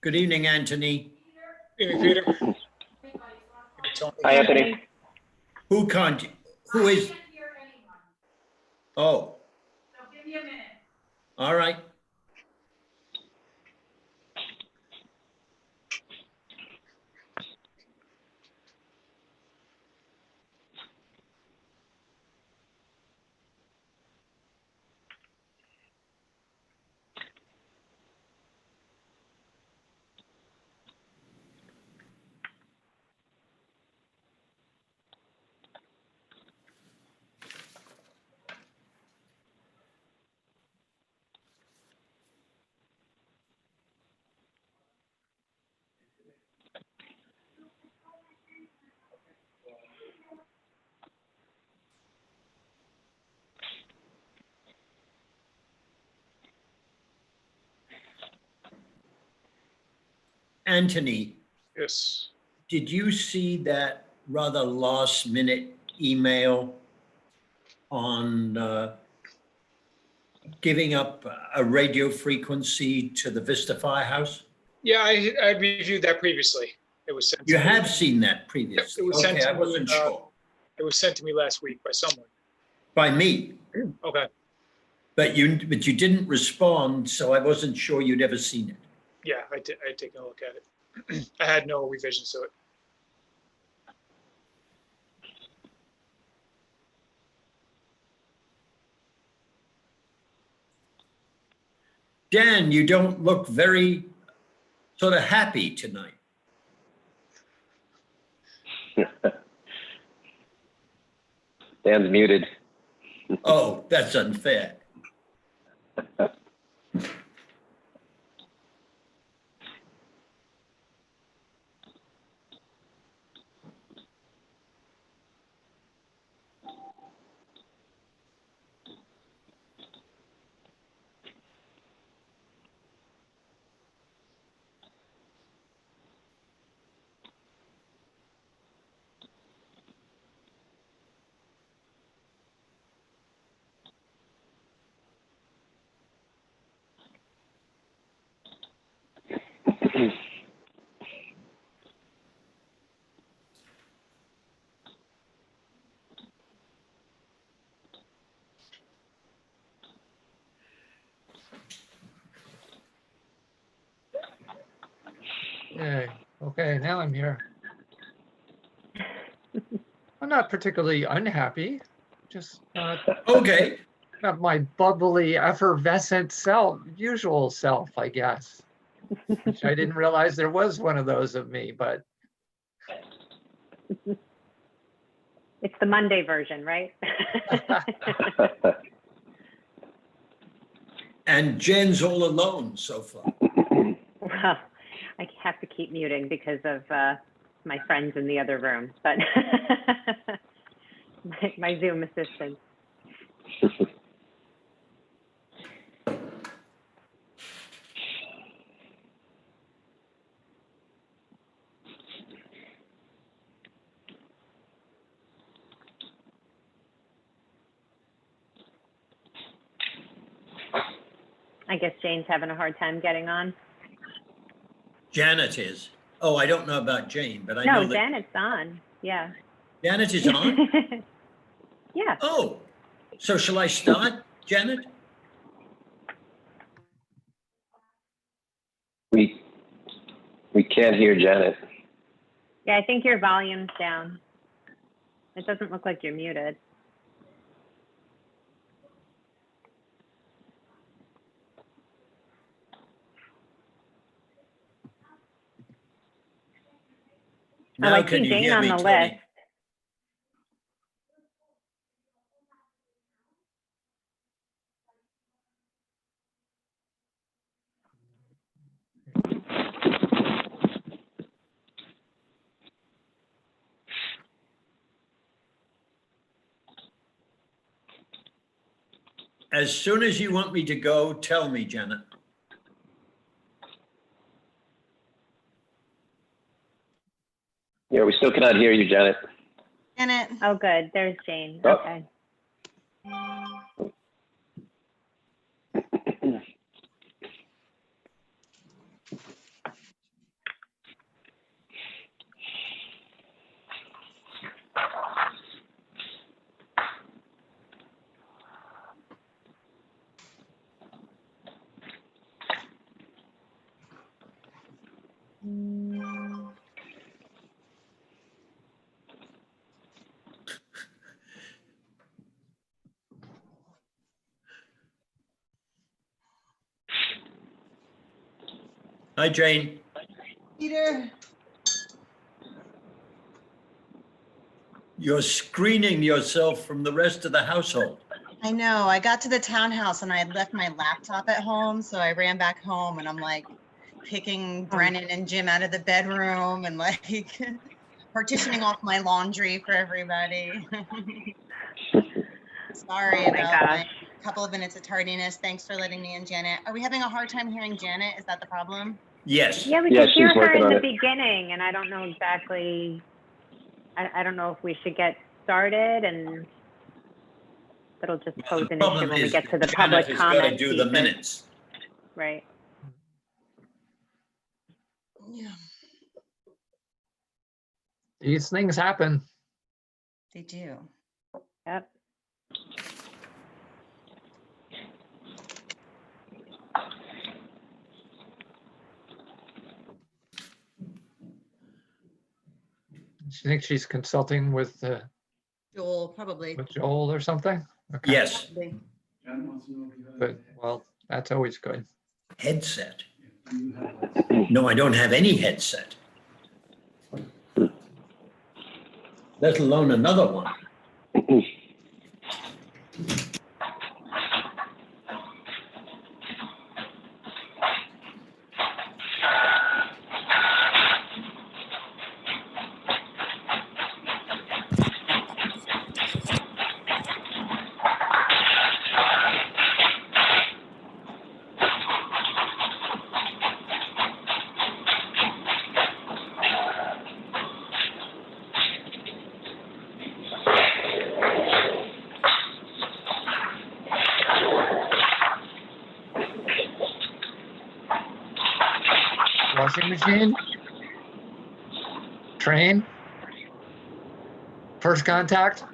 Good evening, Anthony. Evening, Peter. Hi, Anthony. Who can't, who is? Oh. So give me a minute. All right. Anthony, Yes. did you see that rather last minute email on giving up a radio frequency to the Vista Firehouse? Yeah, I reviewed that previously. It was sent. You to me. have seen that previously? It was sent Okay, to I wasn't me, sure. It was sent to me last week by someone. By me, Okay. but you didn't respond, so I wasn't sure you'd ever seen it. Yeah, I did. I taken a look at it. I had no revisions to it. Dan, you don't look very sort of happy tonight. Dan's muted. Oh, that's unfair. Okay, now I'm here. I'm not particularly unhappy, just Okay, not my bubbly, effervescent self, usual self, I guess. Which I didn't realize there was one of those of me, but It's the Monday version, right? and Jen's all alone so far. Well, I have to keep muting because of my friends in the other room, but my Zoom assistant. I guess Jane's having a hard time getting on. Janet is. Oh, I don't know about Jane, but I know No, that Janet's on. Yeah. Janet is on. Yeah. Oh, so shall I start, Janet? We can't hear Janet. Yeah, I think your volume's down. It doesn't look like you're muted. Now I can see you Jane hear on me, the Tony? list. As soon as you want me to go, tell me, Janet. Yeah, we still cannot hear you, Janet. Janet. Oh, good. There's Jane. Oh. Okay. Hi, Jane. Peter, You're screening yourself from the rest of the household. I know, I got to the townhouse and I had left my laptop at home, so I ran back home and I'm like picking Brennan and Jim out of the bedroom and like partitioning off my laundry for everybody. Sorry Oh my about my gosh. couple of minutes of tardiness. Thanks for letting me in, Janet. Are we having a hard time hearing Janet? Is that the problem? Yes. Yeah, we Yeah, could hear she's her working in on the it. beginning, and I don't know exactly, I don't know if we should get started, and that'll just pose The an issue problem when we is get to the Janet public has got to comment do the pieces. minutes. Right. Yeah, These things happen. they do. Yep. She thinks she's consulting with Joel, probably. Joel or something? Okay, Yes, Probably. good. Well, that's always good. headset. No, I don't have any headset. Let alone another one. Washing machine? Train? First contact?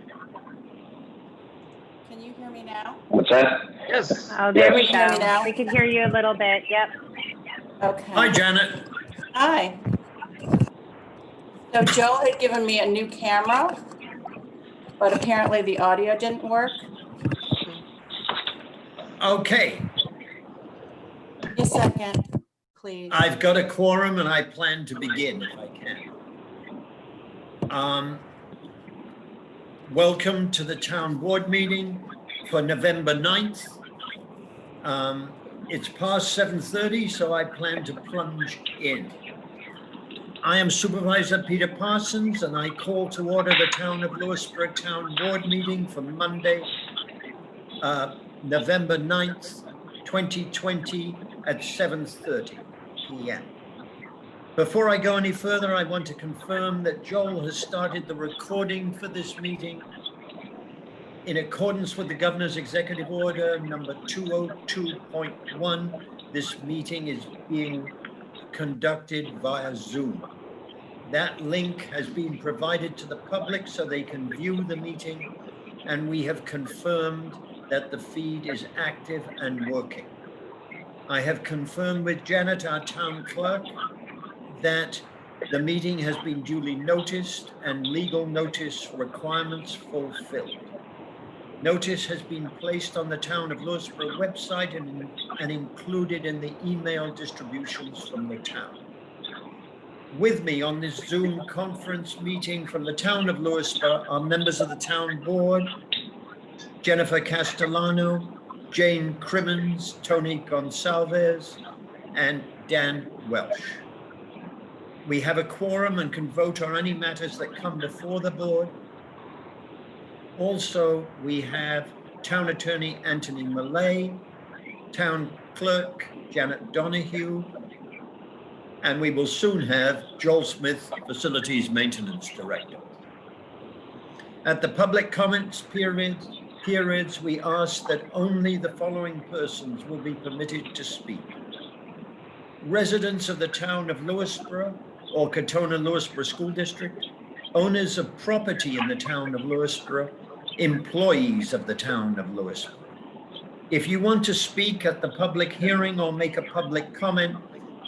Can you hear me now? What's that? Yes. Oh, there we Can you hear me go. now? We can hear you a little bit. Yep. Okay. Hi, Janet. Hi. So Joe had given me a new camera, but apparently the audio didn't work. Okay, Give me a second, please. I've got a quorum and I plan to begin if I can. Welcome to the town board meeting for November 9th. It's past 7:30, so I plan to plunge in. I am Supervisor Peter Parsons, and I call to order the Town of Lewisboro Town Board meeting for Monday, November 9th, 2020 at 7:30 p.m. Before I go any further, I want to confirm that Joel has started the recording for this meeting. In accordance with the Governor's Executive Order number 202.1, this meeting is being conducted via Zoom. That link has been provided to the public so they can view the meeting, and we have confirmed that the feed is active and working. I have confirmed with Janet, our town clerk, that the meeting has been duly noticed and legal notice requirements fulfilled. Notice has been placed on the Town of Lewisboro website and included in the email distributions from the town. With me on this Zoom conference meeting from the Town of Lewisboro are members of the town board, Jennifer Castellano, Jane Crimmins, Tony Gonsalves, and Dan Welsh. We have a quorum and can vote on any matters that come before the board. Also, we have Town Attorney Anthony Millay, Town Clerk Janet Donahue, and we will soon have Joel Smith, Facilities Maintenance Director. At the public comments periods, we ask that only the following persons will be permitted to speak: residents of the Town of Lewisboro or Katona-Lewisboro School District, owners of property in the Town of Lewisboro, employees of the Town of Lewisboro. If you want to speak at the public hearing or make a public comment,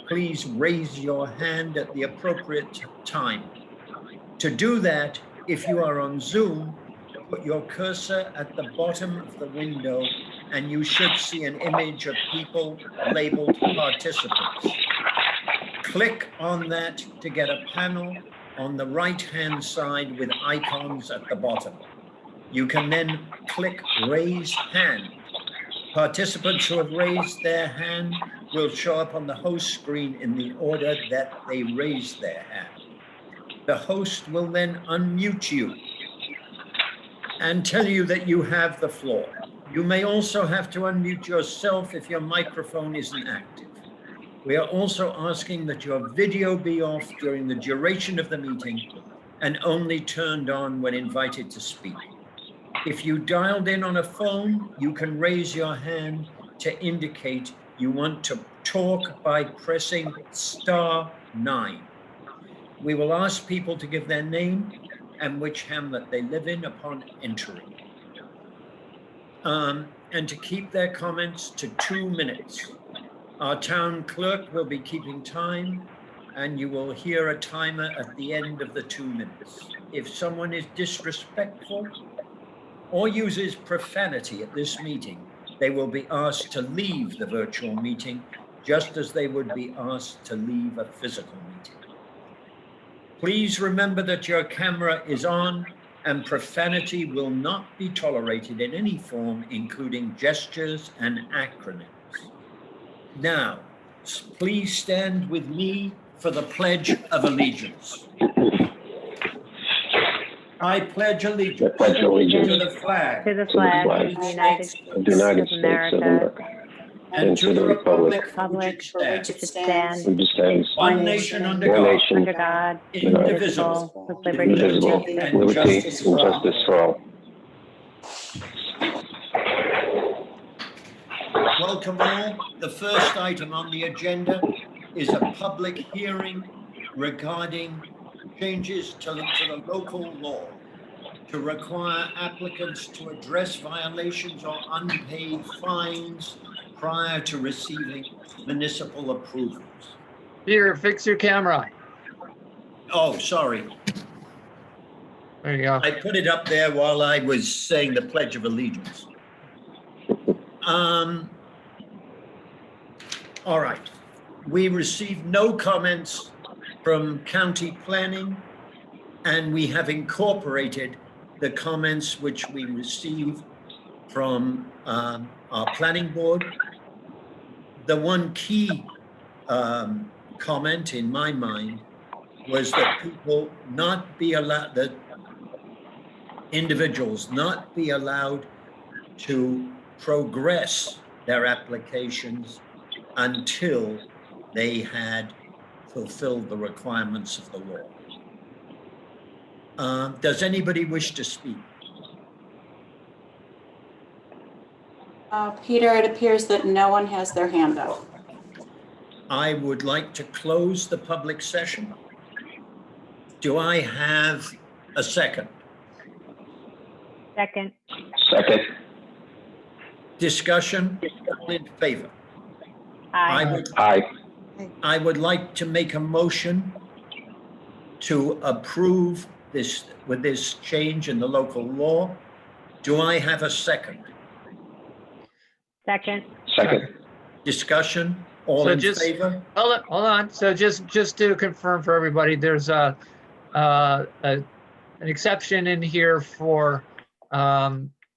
please raise your hand at the appropriate time. To do that, if you are on Zoom, put your cursor at the bottom of the window and you should see an image of people labeled participants. Click on that to get a panel on the right-hand side with icons at the bottom. You can then click Raise Hand. Participants who have raised their hand will show up on the host screen in the order that they raised their hand. The host will then unmute you and tell you that you have the floor. You may also have to unmute yourself if your microphone isn't active. We are also asking that your video be off during the duration of the meeting and only turned on when invited to speak. If you dialed in on a phone, you can raise your hand to indicate you want to talk by pressing *9. We will ask people to give their name and which hamlet they live in upon entering. And to keep their comments to 2 minutes. Our town clerk will be keeping time, and you will hear a timer at the end of the 2 minutes. If someone is disrespectful or uses profanity at this meeting, they will be asked to leave the virtual meeting, just as they would be asked to leave a physical meeting. Please remember that your camera is on and profanity will not be tolerated in any form, including gestures and acronyms. Now, please stand with me for the Pledge of Allegiance. I pledge allegiance I pledge allegiance to the flag To the to the flag flag of the United States of the United of States of America, America, and to the republic for republic which for which it it stands, stands, which stands one nation under one God, nation, under God, indivisible, with liberty indivisible, and liberty justice and for all. justice for all. Welcome all. The first item on the agenda is a public hearing regarding changes to the local law to require applicants to address violations or unpaid fines prior to receiving municipal approvals. Peter, fix your camera. Oh, sorry. There you go. I put it up there while I was saying the Pledge of Allegiance. All right. We received no comments from county planning, and we have incorporated the comments which we received from our planning board. The one key comment in my mind was that people not be allowed, that individuals not be allowed to progress their applications until they had fulfilled the requirements of the law. Does anybody wish to speak? Peter, it appears that no one has their hand up. I would like to close the public session. Do I have a second? second. Second, Discussion? All in favor? Aye. I would like to make a motion to approve this with this change in the local law. Do I have a second? Second. second, Discussion? All So in just- favor? Hold on. So just to confirm for everybody, there's an exception in here for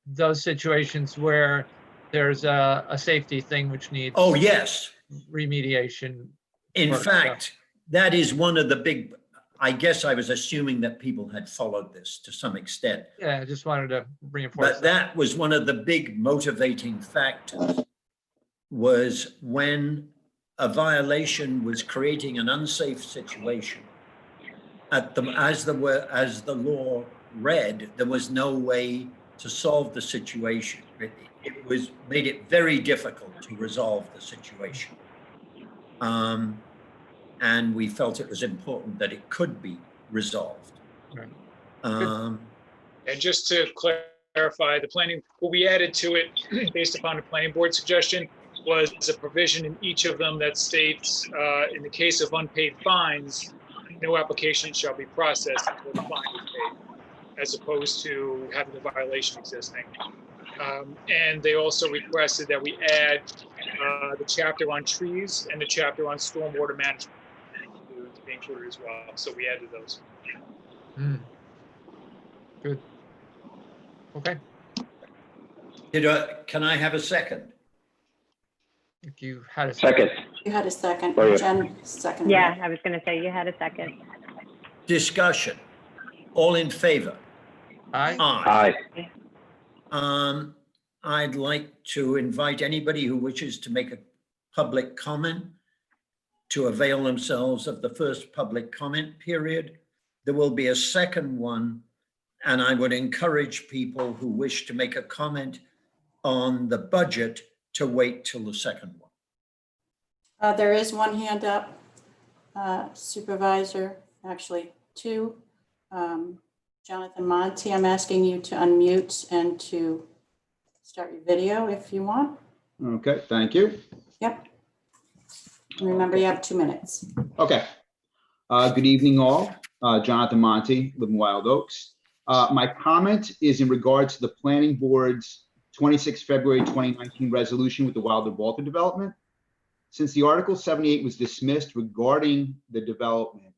those situations where there's a safety thing which needs Oh, yes. remediation. In work, so- fact, that is one of the big, I guess I was assuming that people had followed this to some extent. Yeah, I just wanted to reinforce But that was one of the big motivating factors, was when a violation was creating an unsafe situation. As the law read, there was no way to solve the situation. It made it very difficult to resolve the situation. And we felt it was important that it could be resolved. Right. And just to clarify, what we added to it based upon the planning board suggestion was a provision in each of them that states, in the case of unpaid fines, no application shall be processed until the fine is paid, as opposed to having the violation existing. And they also requested that we add the chapter on trees and the chapter on stormwater management. inquiry as well. So we added those. Hmm. Good. Okay, Can I have a second? if you had a Second. You had a second, Oh, yeah. Jen, second. Yeah, I was gonna say you had a second. Discussion. All in favor? Aye. Aye. I'd like to invite anybody who wishes to make a public comment to avail themselves of the first public comment period. There will be a second one, and I would encourage people who wish to make a comment on the budget to wait till the second one. There is one hand up, Supervisor, actually two. Jonathan Monty, I'm asking you to unmute and to start your video if you want. Okay, thank you. Yep. And remember, you have 2 minutes. Okay. Good evening, all. Jonathan Monty, live in Wild Oaks. My comment is in regards to the Planning Board's 26 February 2019 resolution with the Wilder Walter development. Since the Article 78 was dismissed regarding the development,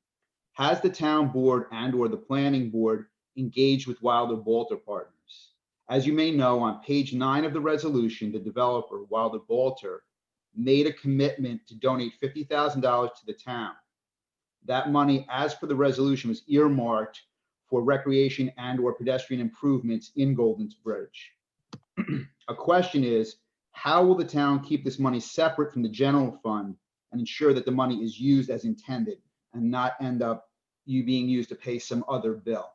has the town board and/or the planning board engaged with Wilder Walter partners? As you may know, on page 9 of the resolution, the developer, Wilder Walter, made a commitment to donate $50,000 to the town. That money, as per the resolution, was earmarked for recreation and/or pedestrian improvements in Golden's Bridge. A question is, how will the town keep this money separate from the general fund and ensure that the money is used as intended and not end up being used to pay some other bill?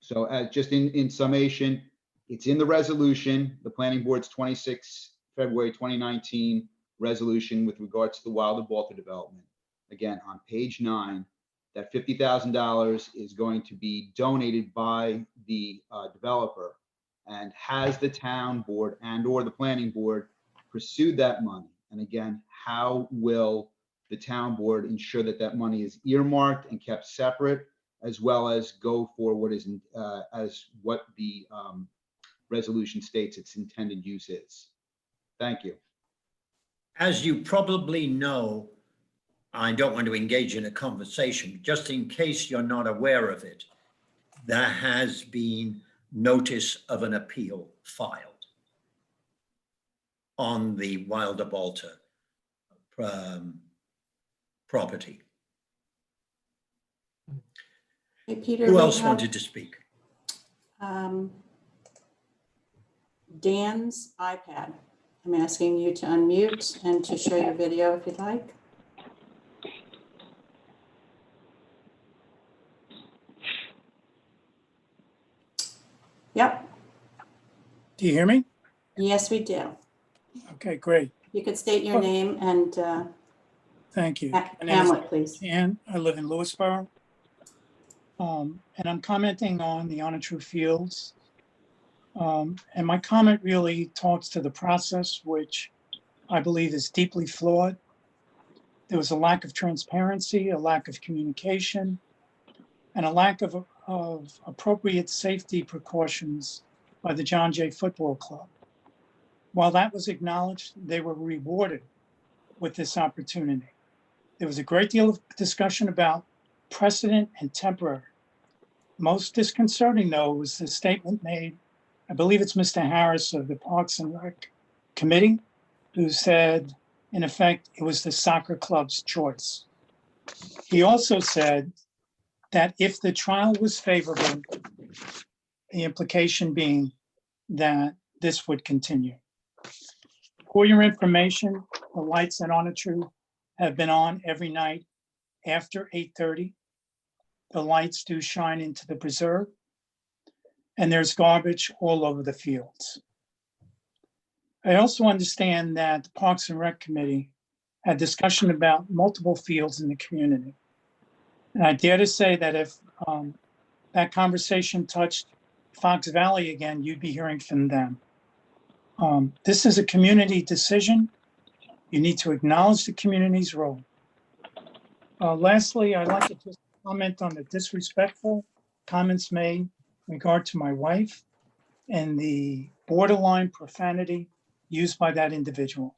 So just in summation, it's in the resolution, the planning board's 26 February 2019 resolution with regards to the Wilder Walter development. Again, on page 9, that $50,000 is going to be donated by the developer. And has the town board and/or the planning board pursued that money? And again, how will the town board ensure that that money is earmarked and kept separate, as well as go for what is as what the resolution states its intended use is? Thank you. As you probably know, I don't want to engage in a conversation, just in case you're not aware of it, there has been notice of an appeal filed on the Wilder Walter property. Hey, Peter. Who we else have, wanted to speak? Dan's iPad. I'm asking you to unmute and to show your video if you'd like. Yep. Do you hear me? Yes, we do. Okay, great. You could state your name and Thank you. My name is Hamlet, please. Dan. I live in Lewisboro. And I'm commenting on the Onatru Fields. And my comment really talks to the process, which I believe is deeply flawed. There was a lack of transparency, a lack of communication, and a lack of appropriate safety precautions by the John Jay Football Club. While that was acknowledged, they were rewarded with this opportunity. There was a great deal of discussion about precedent and temporary. Most disconcerting, though, was the statement made, I believe it's Mr. Harris of the Parks and Rec Committee, who said, in effect, it was the soccer club's choice. He also said that if the trial was favorable, the implication being that this would continue. For your information, the lights at Onatru have been on every night after 8:30. The lights do shine into the preserve, and there's garbage all over the fields. I also understand that the Parks and Rec Committee had discussion about multiple fields in the community. And I dare to say that if that conversation touched Fox Valley again, you'd be hearing from them. This is a community decision. You need to acknowledge the community's role. Lastly, I'd like to just comment on the disrespectful comments made in regard to my wife and the borderline profanity used by that individual.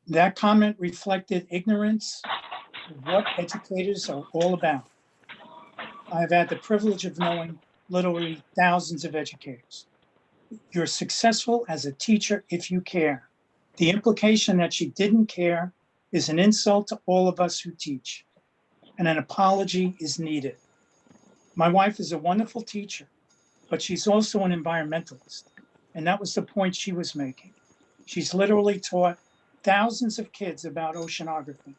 That comment reflected ignorance what educators are all about. I've had the privilege of knowing literally thousands of educators. You're successful as a teacher if you care. The implication that she didn't care is an insult to all of us who teach, and an apology is needed. My wife is a wonderful teacher, but she's also an environmentalist, and that was the point she was making. She's literally taught thousands of kids about oceanography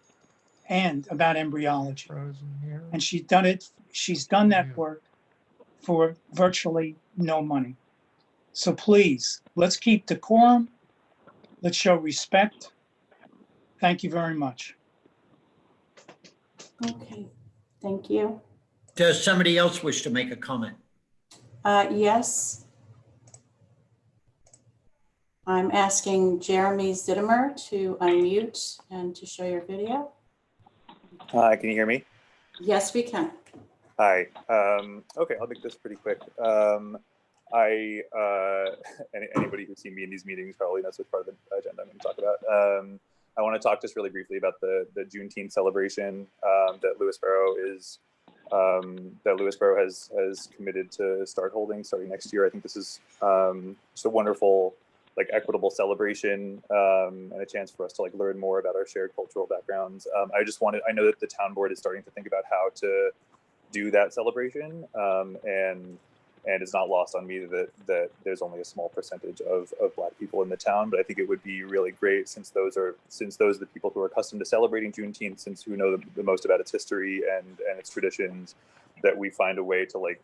and about embryology, Frozen here. and she's done that work for virtually no money. So please, let's keep decorum. Let's show respect. Thank you very much. Okay, thank you. Does somebody else wish to make a comment? Yes. I'm asking Jeremy Zittimer to unmute and to show your video. Hi, can you hear me? Yes, we can. Hi. Okay, I'll make this pretty quick. Anybody who's seen me in these meetings probably knows which part of the agenda I'm going to talk about. I want to talk just really briefly about the Juneteenth celebration that Lewisboro has committed to start holding starting next year. I think this is just a wonderful, like, equitable celebration and a chance for us to, like, learn more about our shared cultural backgrounds. I know that the town board is starting to think about how to do that celebration, and it's not lost on me that there's only a small percentage of Black people in the town, but I think it would be really great, since those are the people who are accustomed to celebrating Juneteenth, since who know the most about its history and its traditions, that we find a way to, like,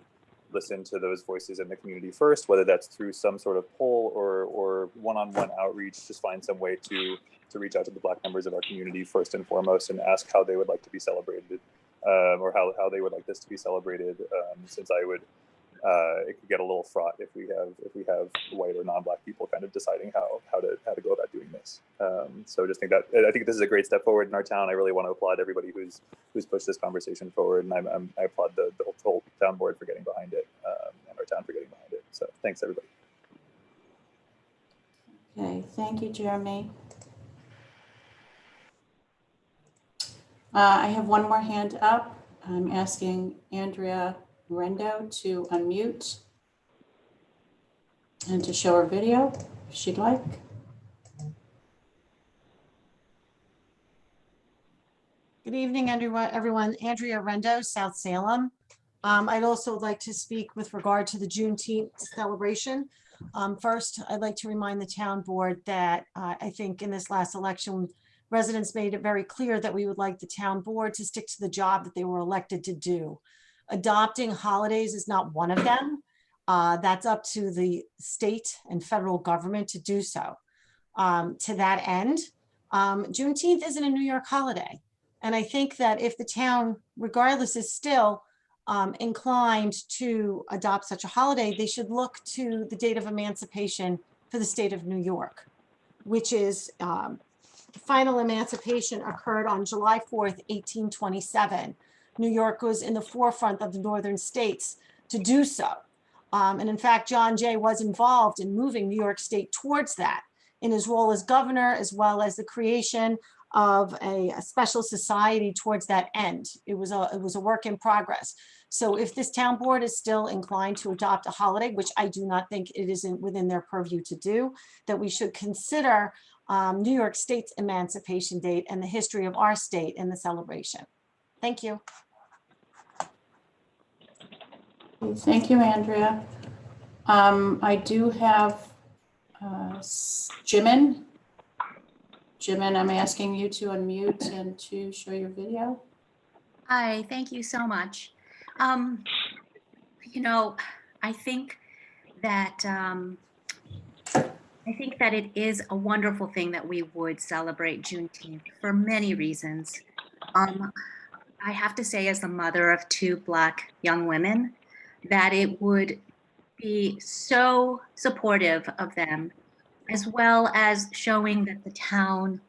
listen to those voices in the community first, whether that's through some sort of poll or one-on-one outreach. Just find some way to reach out to the Black members of our community first and foremost, and ask how they would like to be celebrated, or how they would like this to be celebrated. Since it could get a little fraught if we have white or non-Black people kind of deciding how to go about doing this. So I think this is a great step forward in our town. I really want to applaud everybody who's pushed this conversation forward, and I applaud the whole town board for getting behind it, and our town for getting behind it. So thanks, everybody. Okay, thank you, Jeremy. I have one more hand up. I'm asking Andrea Rendo to unmute and to show her video if she'd like. Good evening, everyone. Andrea Rendo, South Salem. I'd also like to speak with regard to the Juneteenth celebration. First, I'd like to remind the town board that I think in this last election, residents made it very clear that we would like the town board to stick to the job that they were elected to do. Adopting holidays is not one of them. That's up to the state and federal government to do so. To that end, Juneteenth isn't a New York holiday. And I think that if the town, regardless, is still inclined to adopt such a holiday, they should look to the date of emancipation for the state of New York, which is final emancipation occurred on July 4th, 1827. New York was in the forefront of the northern states to do so. And in fact, John Jay was involved in moving New York State towards that in his role as governor, as well as the creation of a special society towards that end. It was a work in progress. So if this town board is still inclined to adopt a holiday, which I do not think it isn't within their purview to do, that we should consider New York State's emancipation date and the history of our state in the celebration. Thank you. Thank you, Andrea. I do have Jimin. Jimin, I'm asking you to unmute and to show your video. Hi, thank you so much. I think that it is a wonderful thing that we would celebrate Juneteenth for many reasons. I have to say, as the mother of two Black young women, that it would be so supportive of them, as well as showing that the town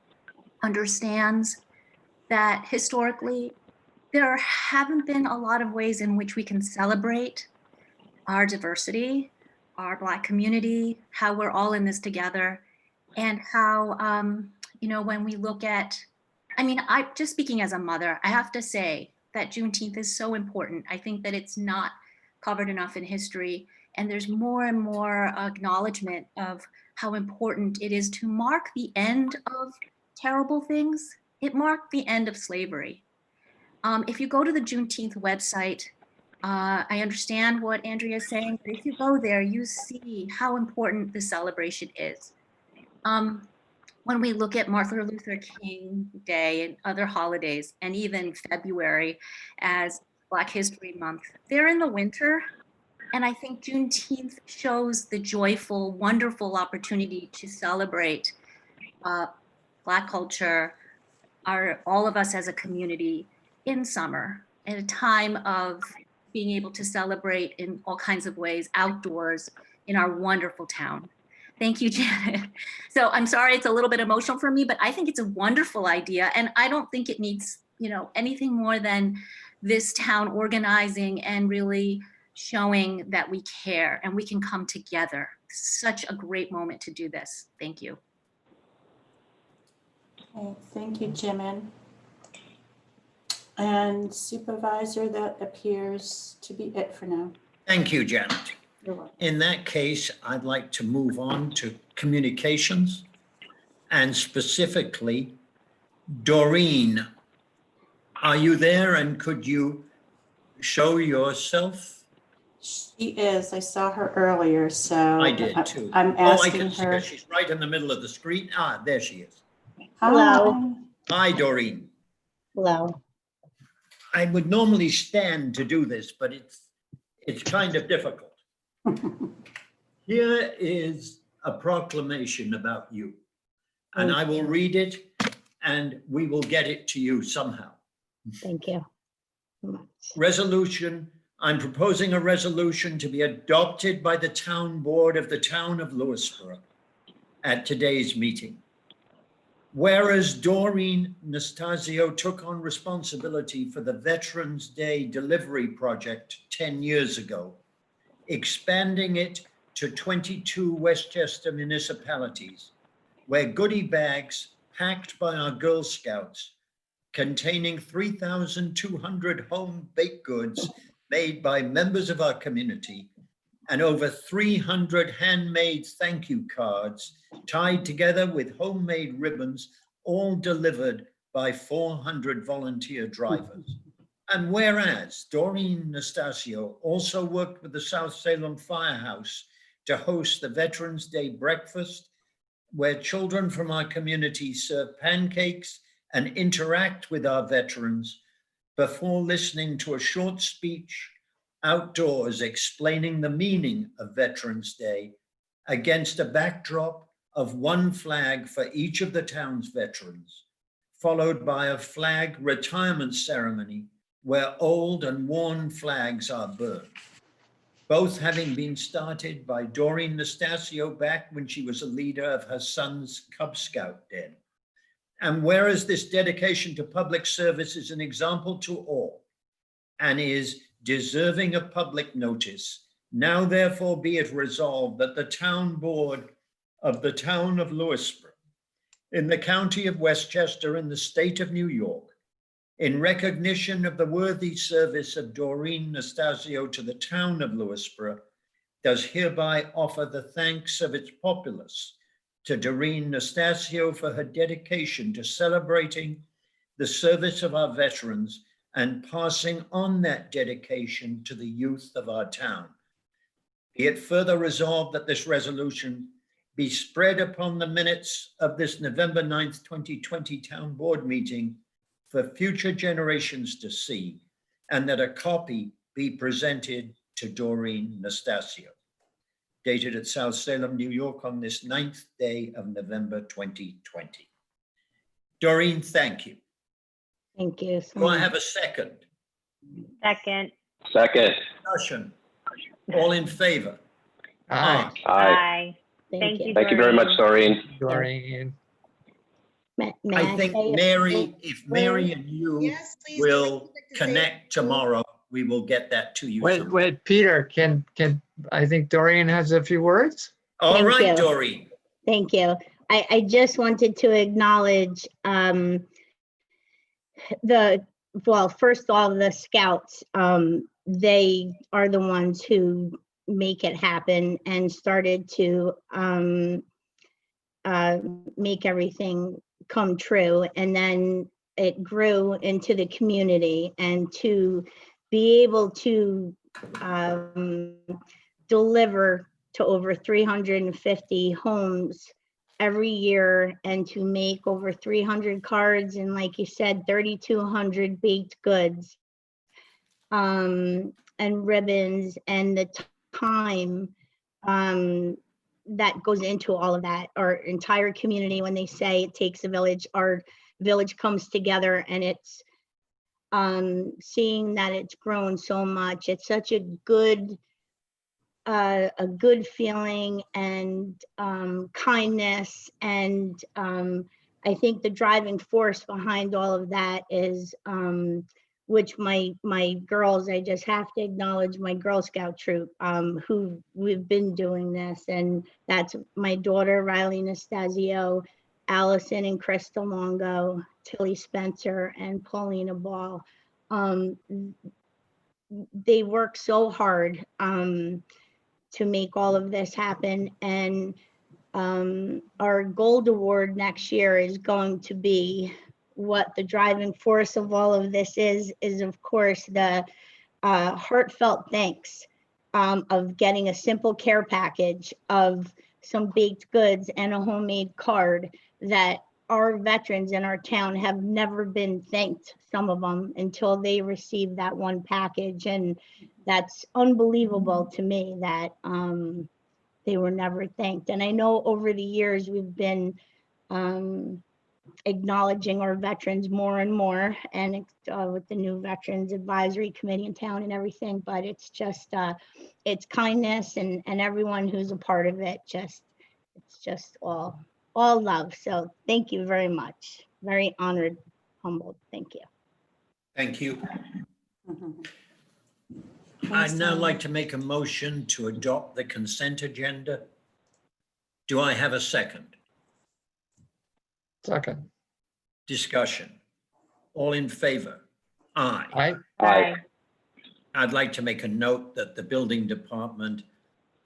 understands that historically there haven't been a lot of ways in which we can celebrate our diversity, our Black community, how we're all in this together, and how, when we look at I mean, just speaking as a mother, I have to say that Juneteenth is so important. I think that it's not covered enough in history, and there's more and more acknowledgement of how important it is to mark the end of terrible things. It marked the end of slavery. If you go to the Juneteenth website, I understand what Andrea is saying, but if you go there, you see how important the celebration is. When we look at Martin Luther King Day and other holidays, and even February as Black History Month, they're in the winter. And I think Juneteenth shows the joyful, wonderful opportunity to celebrate Black culture, all of us as a community in summer, at a time of being able to celebrate in all kinds of ways outdoors in our wonderful town. Thank you, Janet. So I'm sorry it's a little bit emotional for me, but I think it's a wonderful idea. And I don't think it needs, anything more than this town organizing and really showing that we care and we can come together. Such a great moment to do this. Thank you. Okay, thank you, Jimin. And Supervisor, that appears to be it for now. Thank you, Janet. You're welcome. In that case, I'd like to move on to communications, and specifically, Doreen, are you there and could you show yourself? She is. I saw her earlier, so. I did too. I'm Oh, I asking can see her. her. She's right in the middle of the screen. Ah, there she is. Hello. Hi, Doreen. Hello. I would normally stand to do this, but it's kind of difficult. Here is a proclamation about you, and I will read it and we will get it to you somehow. Thank you. Resolution, I'm proposing a resolution to be adopted by the town board of the town of Lewisboro at today's meeting. Whereas Doreen Nastasio took on responsibility for the Veterans Day delivery project 10 years ago, expanding it to 22 Westchester municipalities, where goodie bags packed by our Girl Scouts containing 3,200 home baked goods made by members of our community and over 300 handmade thank you cards tied together with homemade ribbons, all delivered by 400 volunteer drivers. And whereas Doreen Nastasio also worked with the South Salem Firehouse to host the Veterans Day breakfast, where children from our community serve pancakes and interact with our veterans before listening to a short speech outdoors explaining the meaning of Veterans Day against a backdrop of one flag for each of the town's veterans, followed by a flag retirement ceremony where old and worn flags are burned, both having been started by Doreen Nastasio back when she was a leader of her son's Cub Scout den. And whereas this dedication to public service is an example to all and is deserving of public notice, now therefore be it resolved that the town board of the town of Lewisboro in the county of Westchester in the state of New York, in recognition of the worthy service of Doreen Nastasio to the town of Lewisboro, does hereby offer the thanks of its populace to Doreen Nastasio for her dedication to celebrating the service of our veterans and passing on that dedication to the youth of our town. Be it further resolved that this resolution be spread upon the minutes of this November 9th, 2020 town board meeting for future generations to see, and that a copy be presented to Doreen Nastasio. Dated at South Salem, New York on this 9th day of November 2020. Doreen, thank you. Thank you. so Do I much. have a second? Second. Second. Discussion. All in favor? Aye, Aye. Aye. Thank you. Thank you very much, Doreen. Doreen. May I think say a Mary, few if Mary and you Yes, please. will connect tomorrow, we will get that to you. Wait, soon. wait, Peter, can, I think Doreen has a few words? All Thank right, you. Doreen. Thank you. I just wanted to acknowledge well, first all the scouts, they are the ones who make it happen and started to make everything come true. And then it grew into the community, and to be able to deliver to over 350 homes every year, and to make over 300 cards and, like you said, 3,200 baked goods and ribbons, and the time that goes into all of that. Our entire community, when they say it takes a village, our village comes together, and it's seeing that it's grown so much. It's such a good feeling, and kindness, and I think the driving force behind all of that is which my girls, I just have to acknowledge my Girl Scout troop, who we've been doing this, and that's my daughter Riley Nastasio, Allison and Crystal Longo, Tilly Spencer, and Paulina Ball. They work so hard to make all of this happen, and our gold award next year is going to be, what the driving force of all of this is of course the heartfelt thanks of getting a simple care package of some baked goods and a homemade card, that our veterans in our town have never been thanked, some of them, until they receive that one package. And that's unbelievable to me that they were never thanked. And I know over the years we've been acknowledging our veterans more and more, and with the new Veterans Advisory Committee in town and everything, but it's just it's kindness, and everyone who's a part of it, it's just all love. So thank you very much. Very honored, humbled. Thank you. Thank you. Mhm. I'd now like to make a motion to adopt the consent agenda. Do I have a second? Second. Discussion. All in favor? Aye. Aye. Aye. I'd like to make a note that the building department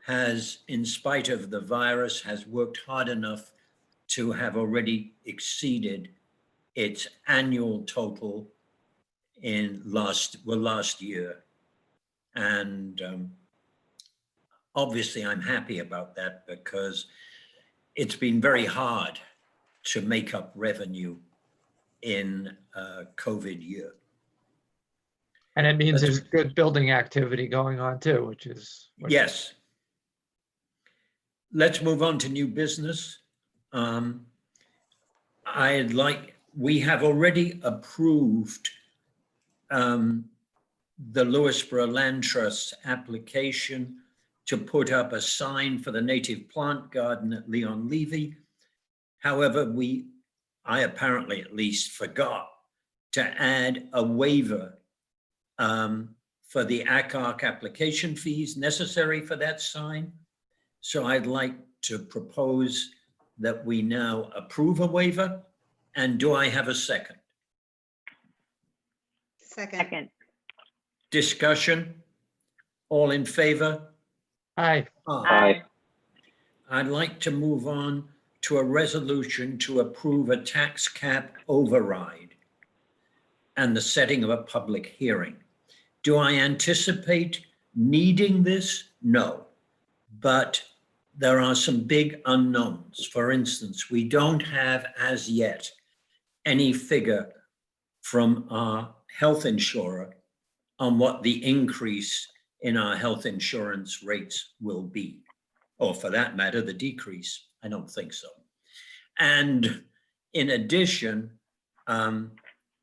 has, in spite of the virus, has worked hard enough to have already exceeded its annual total in last year. And obviously I'm happy about that, because it's been very hard to make up revenue in a COVID year. And it means there's good building activity going on too, which is. Yes. Let's move on to new business. We have already approved the Lewisboro Land Trust's application to put up a sign for the native plant garden at Leon Levy. However, I apparently at least forgot to add a waiver for the ACARC application fees necessary for that sign. So I'd like to propose that we now approve a waiver. And do I have a second? Second. Discussion? All in favor? Aye. Aye. I'd like to move on to a resolution to approve a tax cap override and the setting of a public hearing. Do I anticipate needing this? No, but there are some big unknowns. For instance, we don't have as yet any figure from our health insurer on what the increase in our health insurance rates will be, or for that matter, the decrease. I don't think so. And in addition,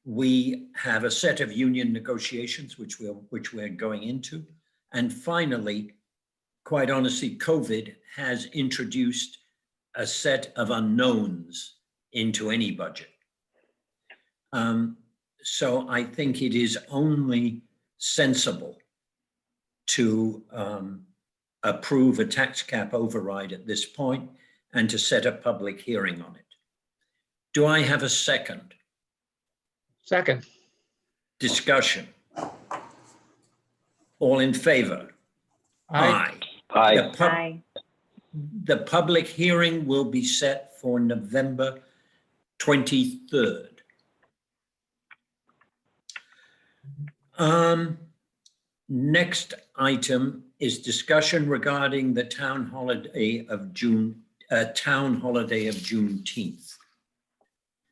we have a set of union negotiations which we're going into. And finally, quite honestly, COVID has introduced a set of unknowns into any budget. So I think it is only sensible to approve a tax cap override at this point and to set a public hearing on it. Do I have a second? Second. Discussion. All in favor? Aye. Aye. Aye. The public hearing will be set for November 23rd. Next item is discussion regarding the town holiday of Juneteenth.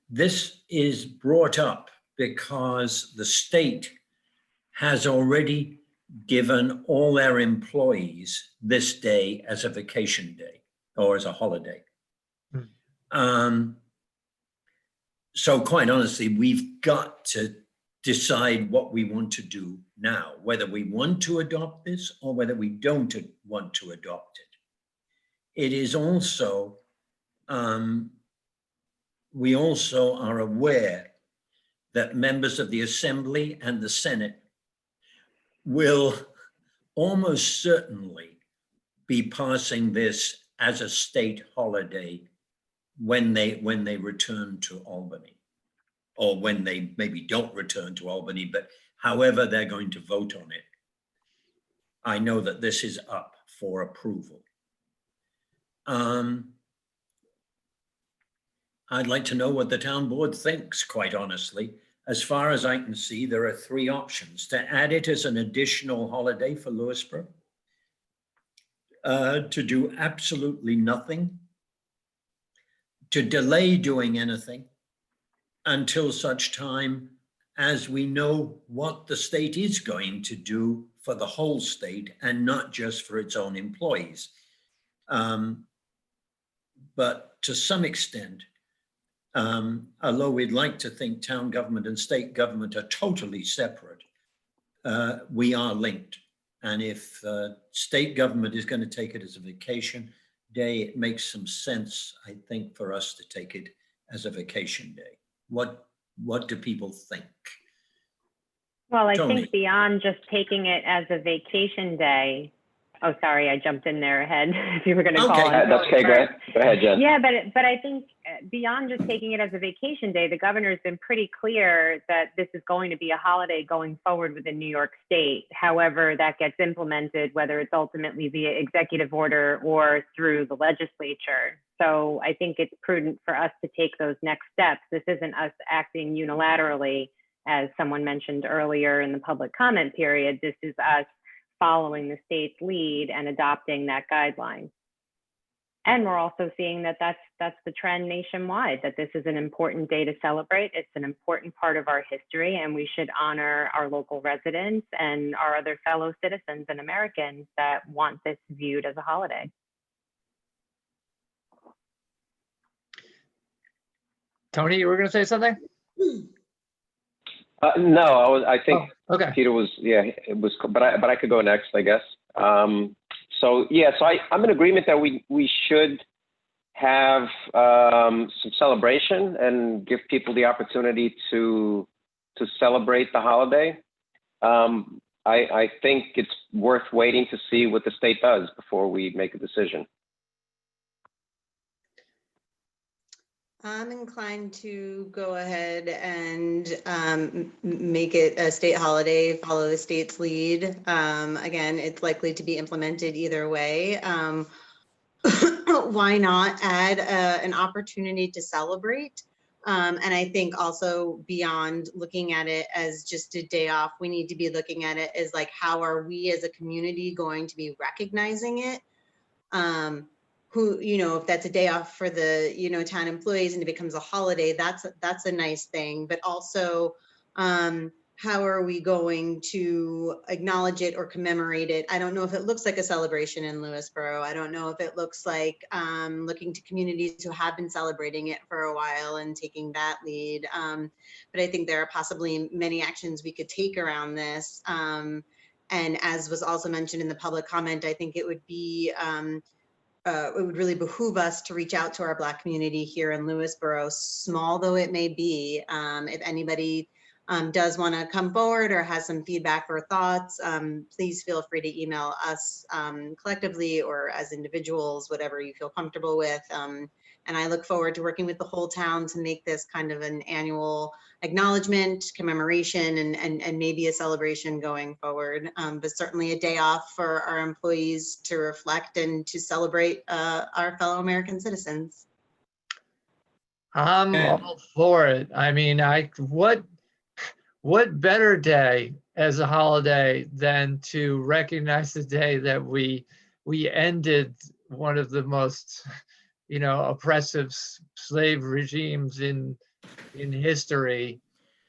This is brought up because the state has already given all their employees this day as a vacation day or as a holiday. So quite honestly, we've got to decide what we want to do now, whether we want to adopt this or whether we don't want to adopt it. It is also, we also are aware that members of the Assembly and the Senate will almost certainly be passing this as a state holiday when they return to Albany, or when they maybe don't return to Albany, but however they're going to vote on it. I know that this is up for approval. I'd like to know what the town board thinks, quite honestly. As far as I can see, there are three options: to add it as an additional holiday for Lewisboro, to do absolutely nothing, to delay doing anything until such time as we know what the state is going to do for the whole state and not just for its own employees. But to some extent, although we'd like to think town government and state government are totally separate, we are linked. And if state government is going to take it as a vacation day, it makes some sense, I think, for us to take it as a vacation day. What do people think? Well, I Tony. think beyond just taking it as a vacation day. Oh, sorry, I jumped in there ahead. If you were going to call Okay. it. That's okay, go ahead, Jen. Yeah, but I think beyond just taking it as a vacation day, the governor's been pretty clear that this is going to be a holiday going forward within New York State. However, that gets implemented, whether it's ultimately via executive order or through the legislature. So I think it's prudent for us to take those next steps. This isn't us acting unilaterally, as someone mentioned earlier in the public comment period. This is us following the state's lead and adopting that guideline. And we're also seeing that that's the trend nationwide, that this is an important day to celebrate. It's an important part of our history, and we should honor our local residents and our other fellow citizens and Americans that want this viewed as a holiday. Tony, you were going to say something? No, I think Okay. Peter was, it was, but I could go next, I guess. So I'm in agreement that we should have some celebration and give people the opportunity to celebrate the holiday. I think it's worth waiting to see what the state does before we make a decision. I'm inclined to go ahead and make it a state holiday, follow the state's lead. Again, it's likely to be implemented either way. Why not add an opportunity to celebrate? And I think also beyond looking at it as just a day off, we need to be looking at it as like, how are we as a community going to be recognizing it? Who, if that's a day off for the, town employees and it becomes a holiday, that's a nice thing. But also, how are we going to acknowledge it or commemorate it? I don't know if it looks like a celebration in Lewisboro. I don't know if it looks like looking to communities who have been celebrating it for a while and taking that lead. But I think there are possibly many actions we could take around this. And as was also mentioned in the public comment, I think it would be it would really behoove us to reach out to our Black community here in Lewisboro, small though it may be. If anybody does want to come forward or has some feedback or thoughts, please feel free to email us collectively or as individuals, whatever you feel comfortable with. And I look forward to working with the whole town to make this kind of an annual acknowledgement, commemoration, and maybe a celebration going forward. But certainly a day off for our employees to reflect and to celebrate our fellow American citizens. I'm all for it. I mean, what better day as a holiday than to recognize the day that we ended one of the most, oppressive slave regimes in history,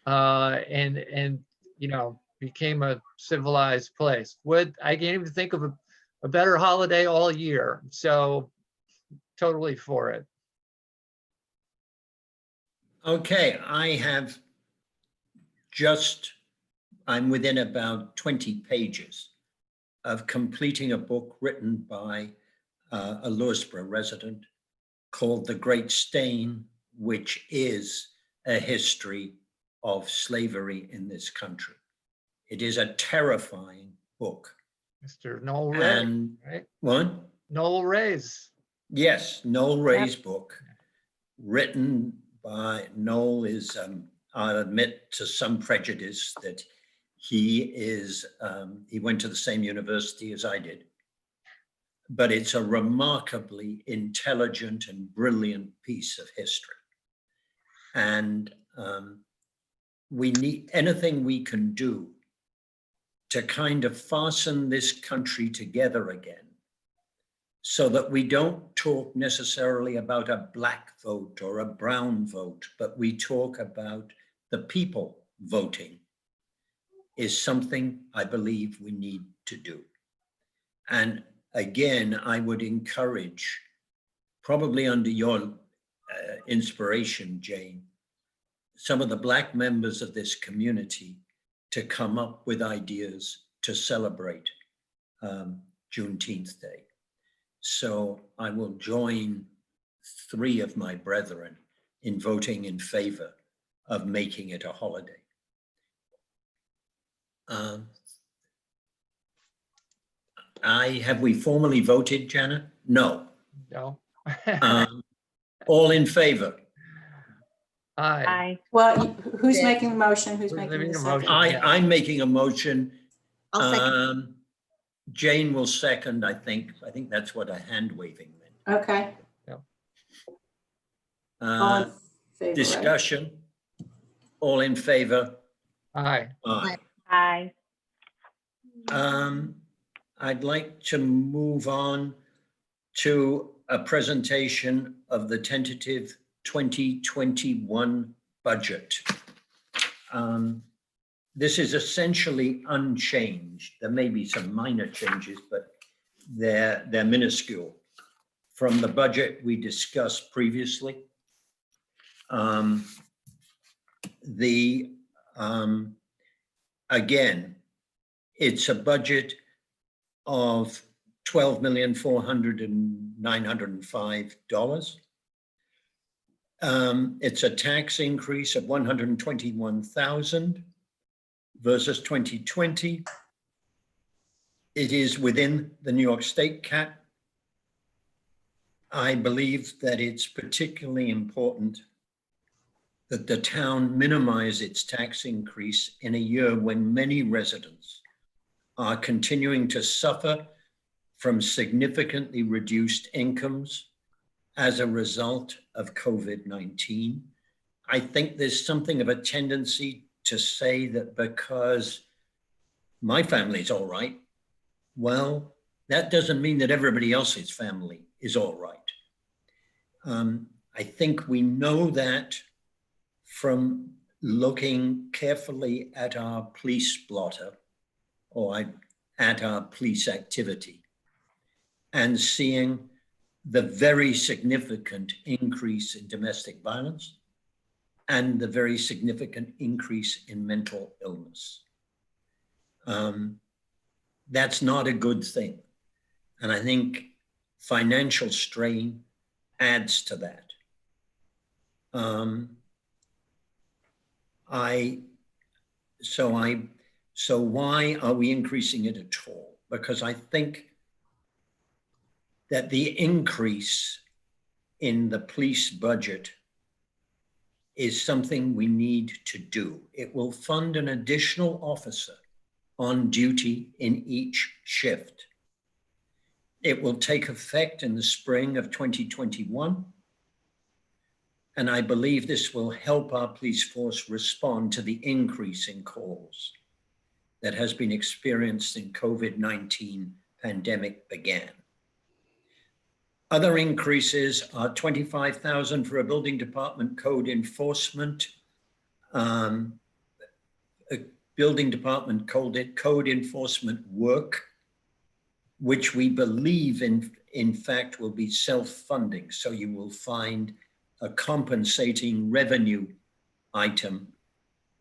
and became a civilized place. I can't even think of a better holiday all year. So totally for it. Okay, I'm within about 20 pages of completing a book written by a Lewisboro resident called The Great Stain, which is a history of slavery in this country. It is a terrifying book. Mr. Noel Ray, right? What? Noel Ray's. Yes, Noel Ray's book, written by Noel is, I'll admit to some prejudice that he went to the same university as I did, but it's a remarkably intelligent and brilliant piece of history. And we need anything we can do to kind of fasten this country together again, so that we don't talk necessarily about a black vote or a brown vote, but we talk about the people voting, is something I believe we need to do. And again, I would encourage, probably under your inspiration, Jane, some of the Black members of this community to come up with ideas to celebrate Juneteenth Day. So I will join 3 of my brethren in voting in favor of making it a holiday. Have we formally voted, Janet? No. No. All in favor? Aye. Aye. Well, who's Yeah. making the motion? Who's Who's making making the the second? motion? I'm making a motion. I'll second. Jane will second, I think. I think that's what a hand waving meant. Okay. All Uh, in favor, right? Discussion. All in favor? Aye. Aye. Aye. I'd like to move on to a presentation of the tentative 2021 budget. This is essentially unchanged. There may be some minor changes, but they're minuscule from the budget we discussed previously. Again, it's a budget of $12,409,905. It's a tax increase of 121,000 versus 2020. It is within the New York State cap. I believe that it's particularly important that the town minimize its tax increase in a year when many residents are continuing to suffer from significantly reduced incomes as a result of COVID-19. I think there's something of a tendency to say that because my family's all right, well, that doesn't mean that everybody else's family is all right. I think we know that from looking carefully at our police blotter or at our police activity and seeing the very significant increase in domestic violence and the very significant increase in mental illness. That's not a good thing. And I think financial strain adds to that. So why are we increasing it at all? Because I think that the increase in the police budget is something we need to do. It will fund an additional officer on duty in each shift. It will take effect in the spring of 2021. And I believe this will help our police force respond to the increase in calls that has been experienced since COVID-19 pandemic began. Other increases are 25,000 for a building department code enforcement, a building department code enforcement work, which we believe in fact will be self-funding. So you will find a compensating revenue item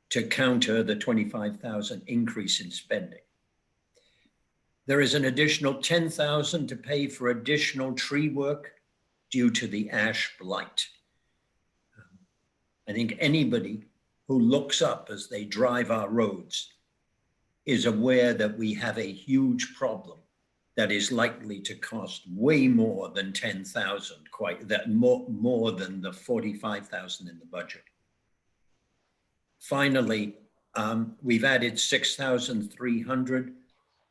to counter the 25,000 increase in spending. There is an additional 10,000 to pay for additional tree work due to the ash blight. I think anybody who looks up as they drive our roads is aware that we have a huge problem that is likely to cost way more than 10,000, more than the 45,000 in the budget. Finally, we've added 6,300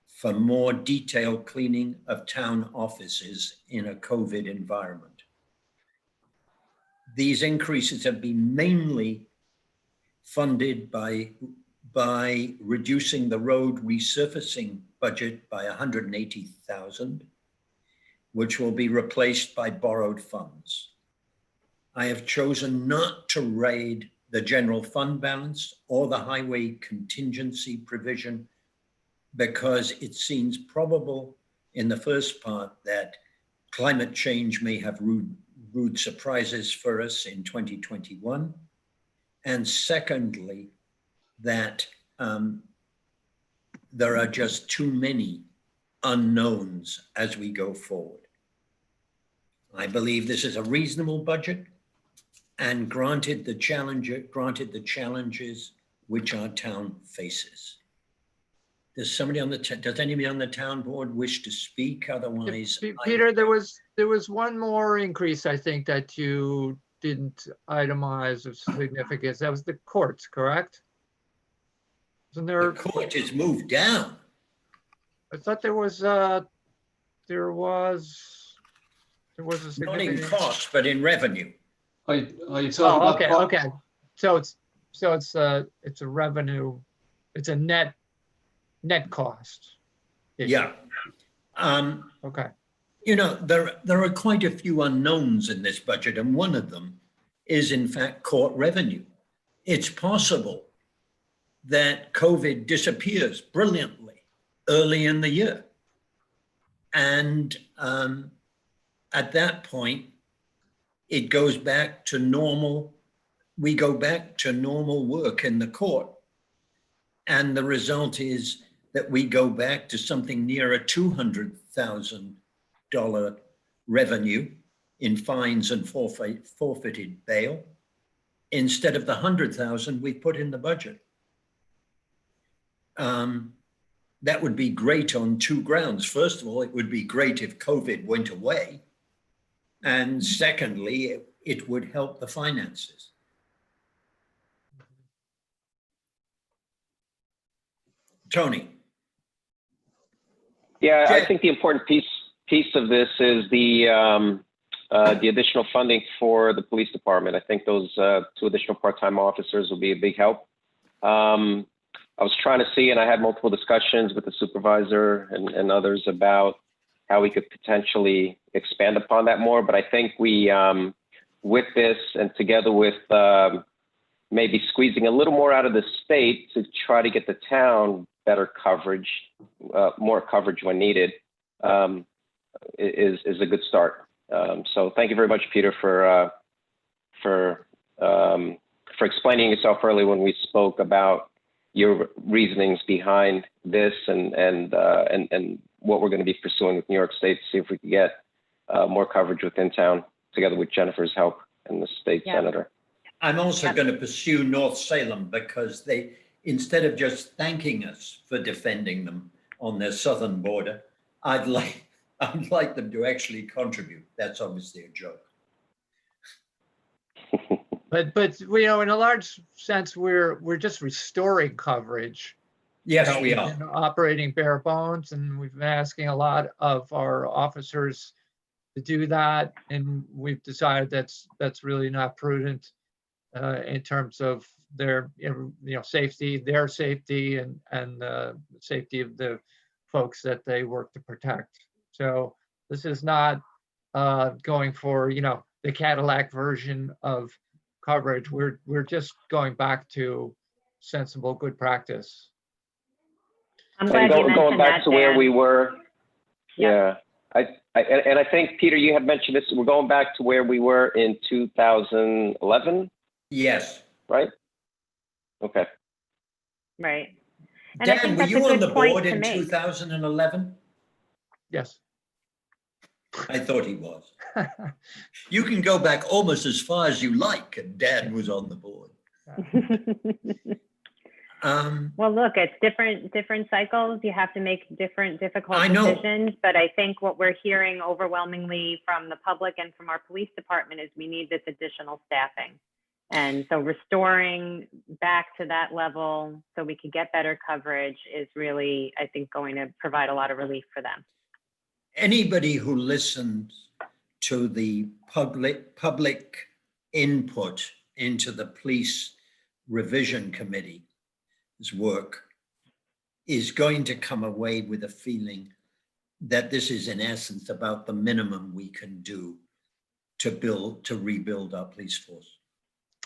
for more detailed cleaning of town offices in a COVID environment. These increases have been mainly funded by reducing the road resurfacing budget by 180,000, which will be replaced by borrowed funds. I have chosen not to raid the general fund balance or the highway contingency provision because it seems probable in the first part that climate change may have rude surprises for us in 2021. And secondly, that there are just too many unknowns as we go forward. I believe this is a reasonable budget and granted the challenges which our town faces. Does anybody on the town board wish to speak? Otherwise, Peter, there was one more increase, I think, that you didn't itemize of significance. That was the courts, correct? Wasn't there? The court has moved down. I thought there was a Not in significant. cost, but in revenue. Are you talking Oh, about? okay. So it's a revenue, it's a net cost. Yeah. Okay. You know, there are quite a few unknowns in this budget, and one of them is in fact court revenue. It's possible that COVID disappears brilliantly early in the year. And at that point, it goes back to normal. We go back to normal work in the court. And the result is that we go back to something near a $200,000 revenue in fines and forfeited bail instead of the 100,000 we put in the budget. That would be great on two grounds. First of all, it would be great if COVID went away. And secondly, it would help the finances. Tony. Yeah, Jack. I think the important piece of this is the additional funding for the police department. I think those 2 additional part-time officers will be a big help. I was trying to see, and I had multiple discussions with the supervisor and others about how we could potentially expand upon that more. But I think we, with this and together with maybe squeezing a little more out of the state to try to get the town better coverage, more coverage when needed, is a good start. So thank you very much, Peter, for explaining yourself early when we spoke about your reasonings behind this and what we're going to be pursuing with New York State to see if we can get more coverage within town together with Jennifer's help and the state senator. I'm also going to pursue North Salem because they, instead of just thanking us for defending them on their southern border, I'd like them to actually contribute. That's obviously a joke. But you know, in a large sense, we're just restoring coverage. Yes, You know, we we've are. been operating bare bones, and we've been asking a lot of our officers to do that, and we've decided that's really not prudent in terms of their safety, their safety, and the safety of the folks that they work to protect. So this is not going for the Cadillac version of coverage. We're just going back to sensible, good practice. I'm glad you going mentioned back that, to where Dan. we were, Yep. yeah. And I think, Peter, you had mentioned this, we're going back to where we were in 2011, Yes. right? Okay. Right. And I Dan, think were that's you a on the good point board to in make. 2011? Yes. I thought he was. You can go back almost as far as you like, and Dan was on the board. Well, look, it's different cycles. You have to make difficult I know. decisions. But I think what we're hearing overwhelmingly from the public and from our police department is we need this additional staffing. And so restoring back to that level so we can get better coverage is really, I think, going to provide a lot of relief for them. Anybody who listens to the public input into the police revision committee's work is going to come away with a feeling that this is in essence about the minimum we can do to rebuild our police force.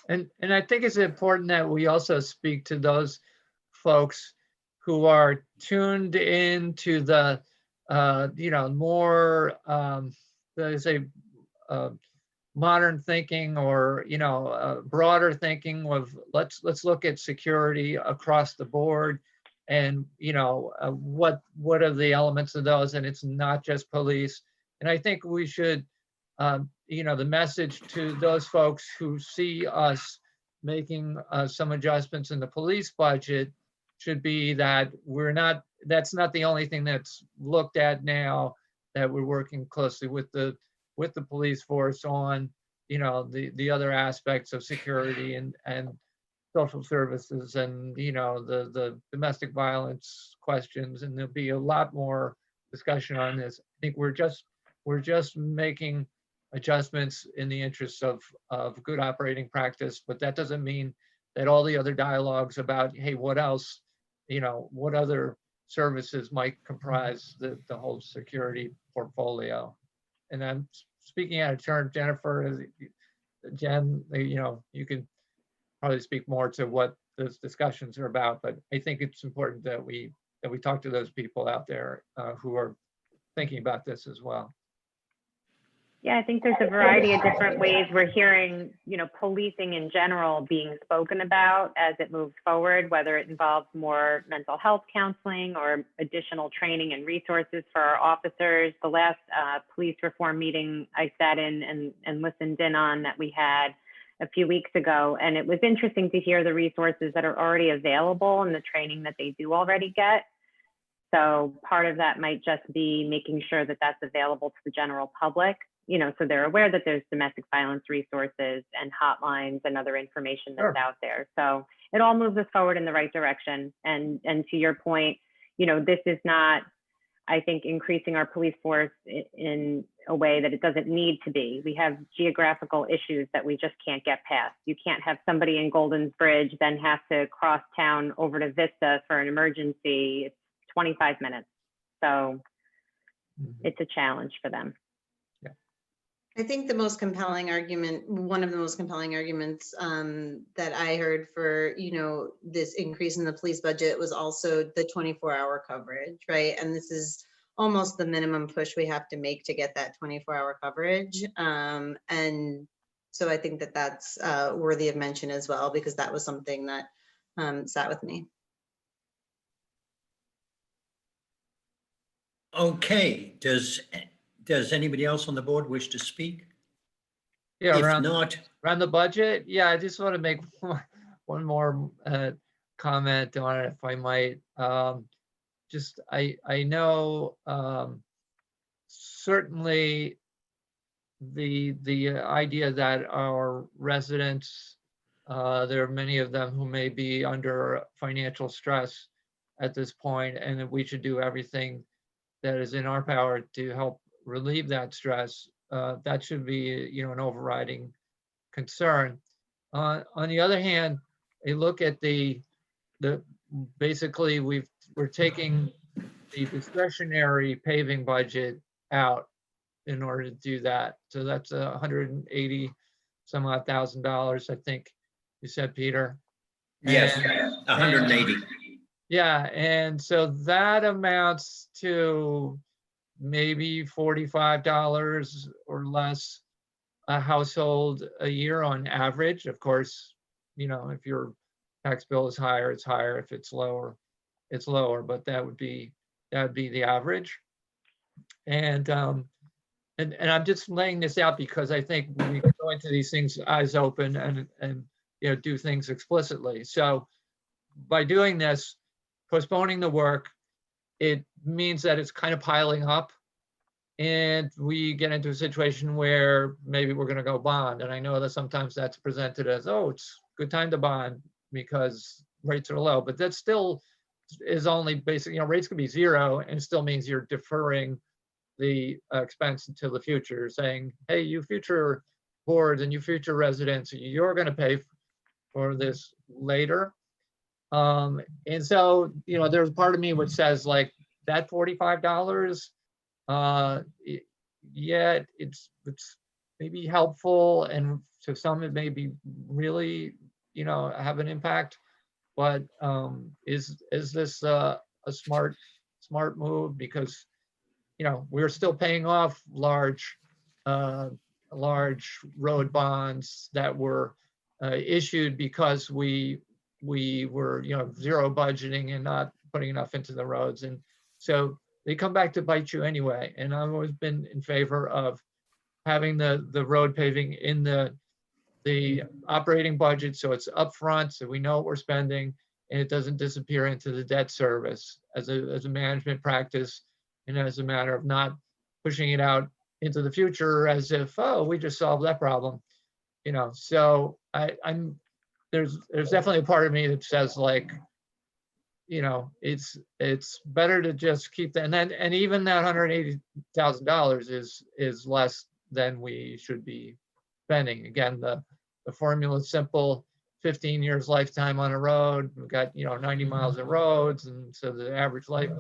And I think it's important that we also speak to those folks who are tuned into the more let's say modern thinking, or broader thinking of let's look at security across the board, and what are the elements of those, and it's not just police. And I think we should the message to those folks who see us making some adjustments in the police budget should be that that's not the only thing that's looked at now, that we're working closely with the police force on the other aspects of security and social services, and the domestic violence questions, and there'll be a lot more discussion on this. I think we're just making adjustments in the interests of good operating practice, but that doesn't mean that all the other dialogues about, hey, what else, what other services might comprise the whole security portfolio. And I'm speaking out of turn, Jennifer, Jen, you can probably speak more to what those discussions are about, but I think it's important that we talk to those people out there who are thinking about this as well. Yeah, I think there's a variety of different ways we're hearing, policing in general being spoken about as it moves forward, whether it involves more mental health counseling or additional training and resources for our officers. The last police reform meeting I sat in and listened in on that we had a few weeks ago, and it was interesting to hear the resources that are already available and the training that they do already get. So part of that might just be making sure that that's available to the general public, so they're aware that there's domestic violence resources and hotlines and other information that's out there. So it all moves us forward in the right direction. And to your point, this is not, I think, increasing our police force in a way that it doesn't need to be. We have geographical issues that we just can't get past. You can't have somebody in Golden's Bridge then have to cross town over to Vista for an emergency. It's 25 minutes. So it's a challenge for them. I think the most compelling argument, one of the most compelling arguments that I heard for, this increase in the police budget was also the 24-hour coverage, right? And this is almost the minimum push we have to make to get that 24-hour coverage. And so I think that that's worthy of mention as well, because that was something that sat with me. Okay, does anybody else on the board wish to speak? Yeah, If around the budget. Yeah, I just want to make one more comment on it, if I might. I know certainly the idea that our residents There are many of them who may be under financial stress at this point, and that we should do everything that is in our power to help relieve that stress. That should be, an overriding concern. On the other hand, a look at the basically we're taking the discretionary paving budget out in order to do that. So that's $180 some odd $1,000, I think you said, Peter. Yes, And- 180. Yeah, and so that amounts to maybe $45 or less a household a year on average. Of course, if your tax bill is higher, it's higher. If it's lower, it's lower. But that would be the average. And I'm just laying this out because I think we go into these things eyes open and do things explicitly. So by doing this, postponing the work, it means that it's kind of piling up. And we get into a situation where maybe we're going to go bond. And I know that sometimes that's presented as, oh, it's a good time to bond because rates are low. But that still is only basic, rates could be zero and it still means you're deferring the expense until the future, saying, hey, you future boards and you future residents, you're going to pay for this later. And so, there's part of me which says like that $45, yeah, it's maybe helpful, and to some it may be really, have an impact. But is this a smart move? Because we're still paying off large road bonds that were issued because we were zero budgeting and not putting enough into the roads, and so they come back to bite you anyway. And I've always been in favor of having the road paving in the operating budget, so it's upfront, so we know what we're spending, and it doesn't disappear into the debt service as a management practice, and as a matter of not pushing it out into the future as if, oh, we just solved that problem, So there's definitely a part of me that says like, it's better to just keep that, and even that $180,000 is less than we should be spending. Again, the formula is simple: 15 years lifetime on a road. We've got 90 miles of roads, and so the average life,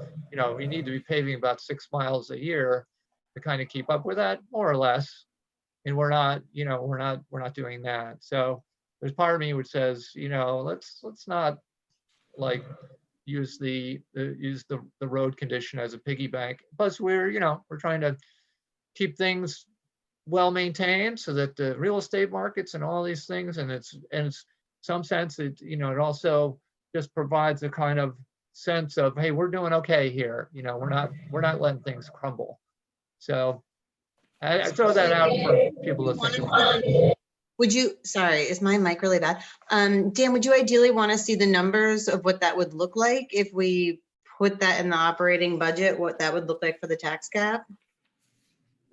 we need to be paving about 6 miles a year to kind of keep up with that, more or less. And we're not doing that. So there's part of me which says, let's not like use the road condition as a piggy bank. Plus, we're trying to keep things well maintained so that the real estate markets and all these things, and it's some sense it also just provides a kind of sense of, hey, we're doing okay here. We're not letting things crumble. So I throw that out for people to think about. Would you, sorry, is my mic really bad? Dan, would you ideally want to see the numbers of what that would look like if we put that in the operating budget, what that would look like for the tax cap?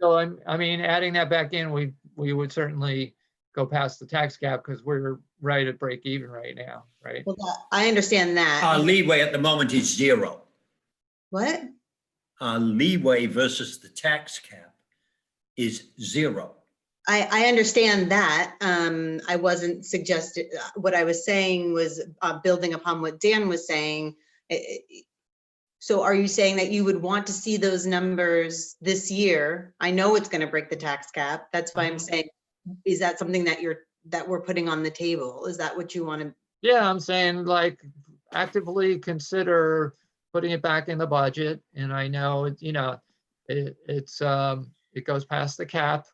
So adding that back in, we would certainly go past the tax cap because we're right at break even right now, right? Well, I understand that. Our leeway at the moment is zero. What? Our leeway versus the tax cap is zero. I understand that. I wasn't suggesting, what I was saying was building upon what Dan was saying. So are you saying that you would want to see those numbers this year? I know it's going to break the tax cap. That's why I'm saying, is that something that we're putting on the table? Is that what you want to? Yeah, I'm saying like actively consider putting it back in the budget. And I know it goes past the cap,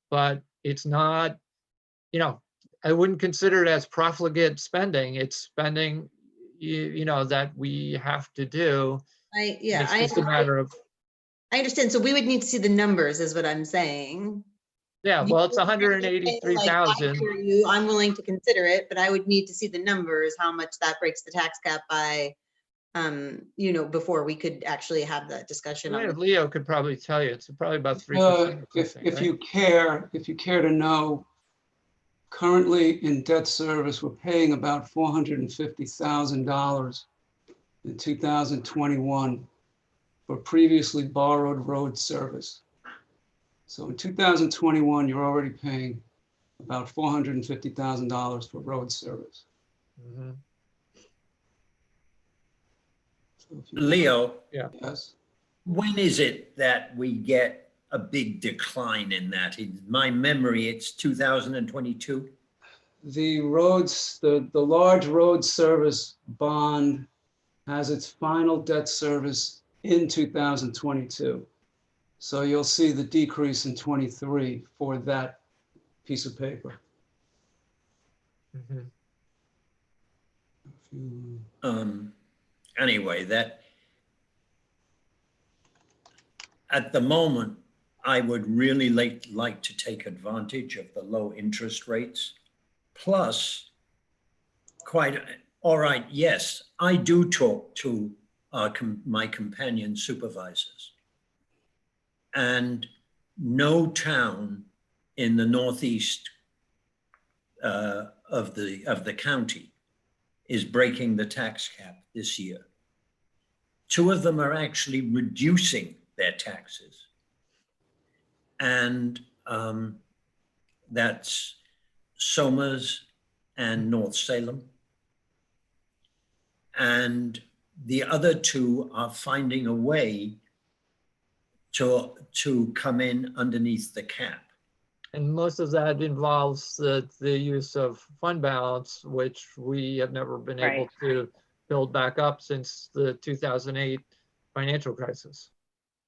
but it's not, I wouldn't consider it as profligate spending. It's spending, that we have to do. It's just a matter of. I understand. So we would need to see the numbers, is what I'm saying. Yeah, well, it's 183,000. I'm willing to consider it, but I would need to see the numbers, how much that breaks the tax cap by, before we could actually have that discussion. Yeah, Leo could probably tell you. It's probably about 3%. If you care to know, currently in debt service, we're paying about $450,000 in 2021 for previously borrowed road service. So in 2021, you're already paying about $450,000 for road service. Mhm. So if you- Leo, Yes. when is it that we get a big decline in that? In my memory, it's 2022. The roads, the large road service bond has its final debt service in 2022. So you'll see the decrease in 23 for that piece of paper. Mhm. If you- Anyway, that at the moment, I would really like to take advantage of the low interest rates. Plus, all right, yes, I do talk to my companion supervisors. And no town in the northeast of the county is breaking the tax cap this year. Two of them are actually reducing their taxes. And that's Somers and North Salem. And the other two are finding a way to come in underneath the cap. And most of that involves the use of fund balance, which we have never been able Right. to build back up since the 2008 financial crisis.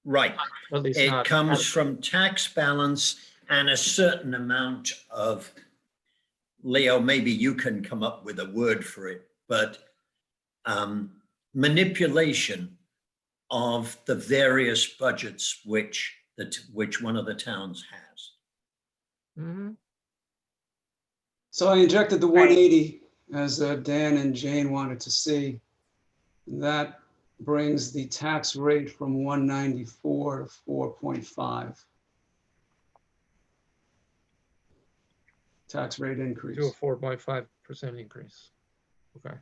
Right. At least It not. comes from tax balance and a certain amount of, Leo, maybe you can come up with a word for it, but manipulation of the various budgets which one of the towns has. Mhm. So I injected the Right. 180 as Dan and Jane wanted to see. That brings the tax rate from 194 to 4.5. Tax rate To a increase. 4.5% increase. Okay.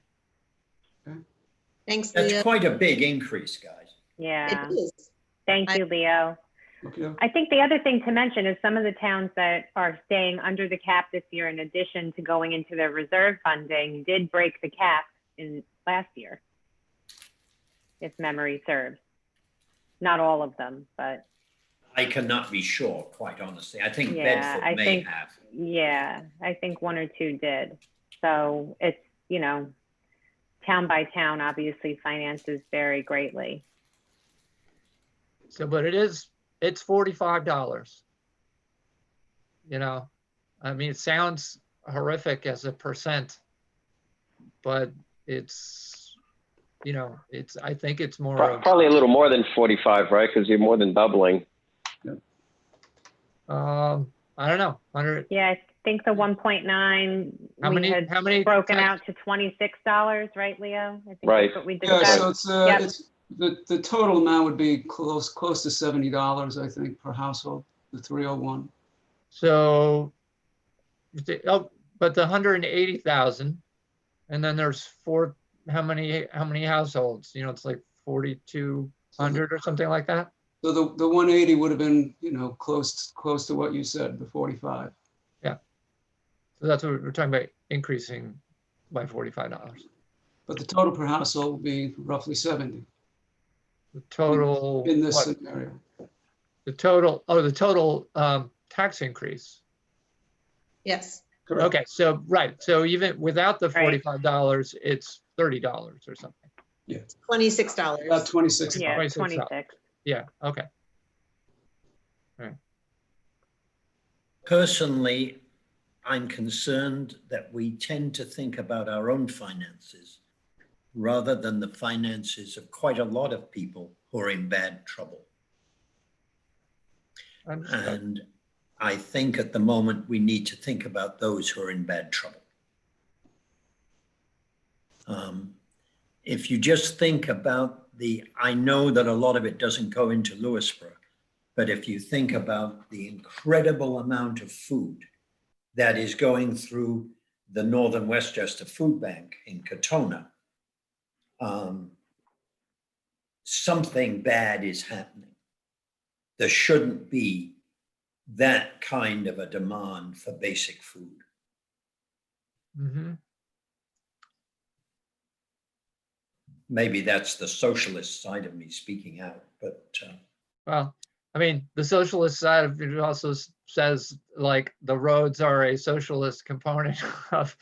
Thanks, That's Leo. quite a big increase, guys. Yeah. It is. Thank you, Leo. Okay. I think the other thing to mention is some of the towns that are staying under the cap this year, in addition to going into their reserve funding, did break the cap in last year, if memory serves. Not all of them, but I cannot be sure, quite honestly. I think yeah, Bedford may have. Yeah, I think one or two did. So it's, town by town, obviously finances vary greatly. So, but it's $45. I mean, it sounds horrific as a percent, but I think it's more of, Probably a little more than 45, right? Because you're more than doubling. I don't know, 100. Yeah, I think the 1.9, How we many- had how many broken tax- out to $26, right, Leo? I think Right. that's what we Yeah, discussed. so Yep. it's the total amount would be close to $70, I think, per household, the 301. So, but the 180,000, and then there's how many households? It's like 4,200 or something like that. So the 180 would have been, close to what you said, the 45. So that's what we're talking about, increasing by $45. But the total per household would be roughly 70 The total, in this what? scenario. The total tax increase. Yes. Correct. Okay, so, right, so even without the Right. $45, it's $30 or something. Yeah, $26. about 26. Yeah, $26. 26. Yeah, okay. Personally, I'm concerned that we tend to think about our own finances rather than the finances of quite a lot of people who are in bad trouble. Understood. And I think at the moment we need to think about those who are in bad trouble. If you just think about I know that a lot of it doesn't go into Lewisboro, but if you think about the incredible amount of food that is going through the Northern Westchester Food Bank in Katona, something bad is happening. There shouldn't be that kind of a demand for basic food. Mhm. Maybe that's the socialist side of me speaking out, but Well, I mean, the socialist side of it also says like the roads are a socialist component of,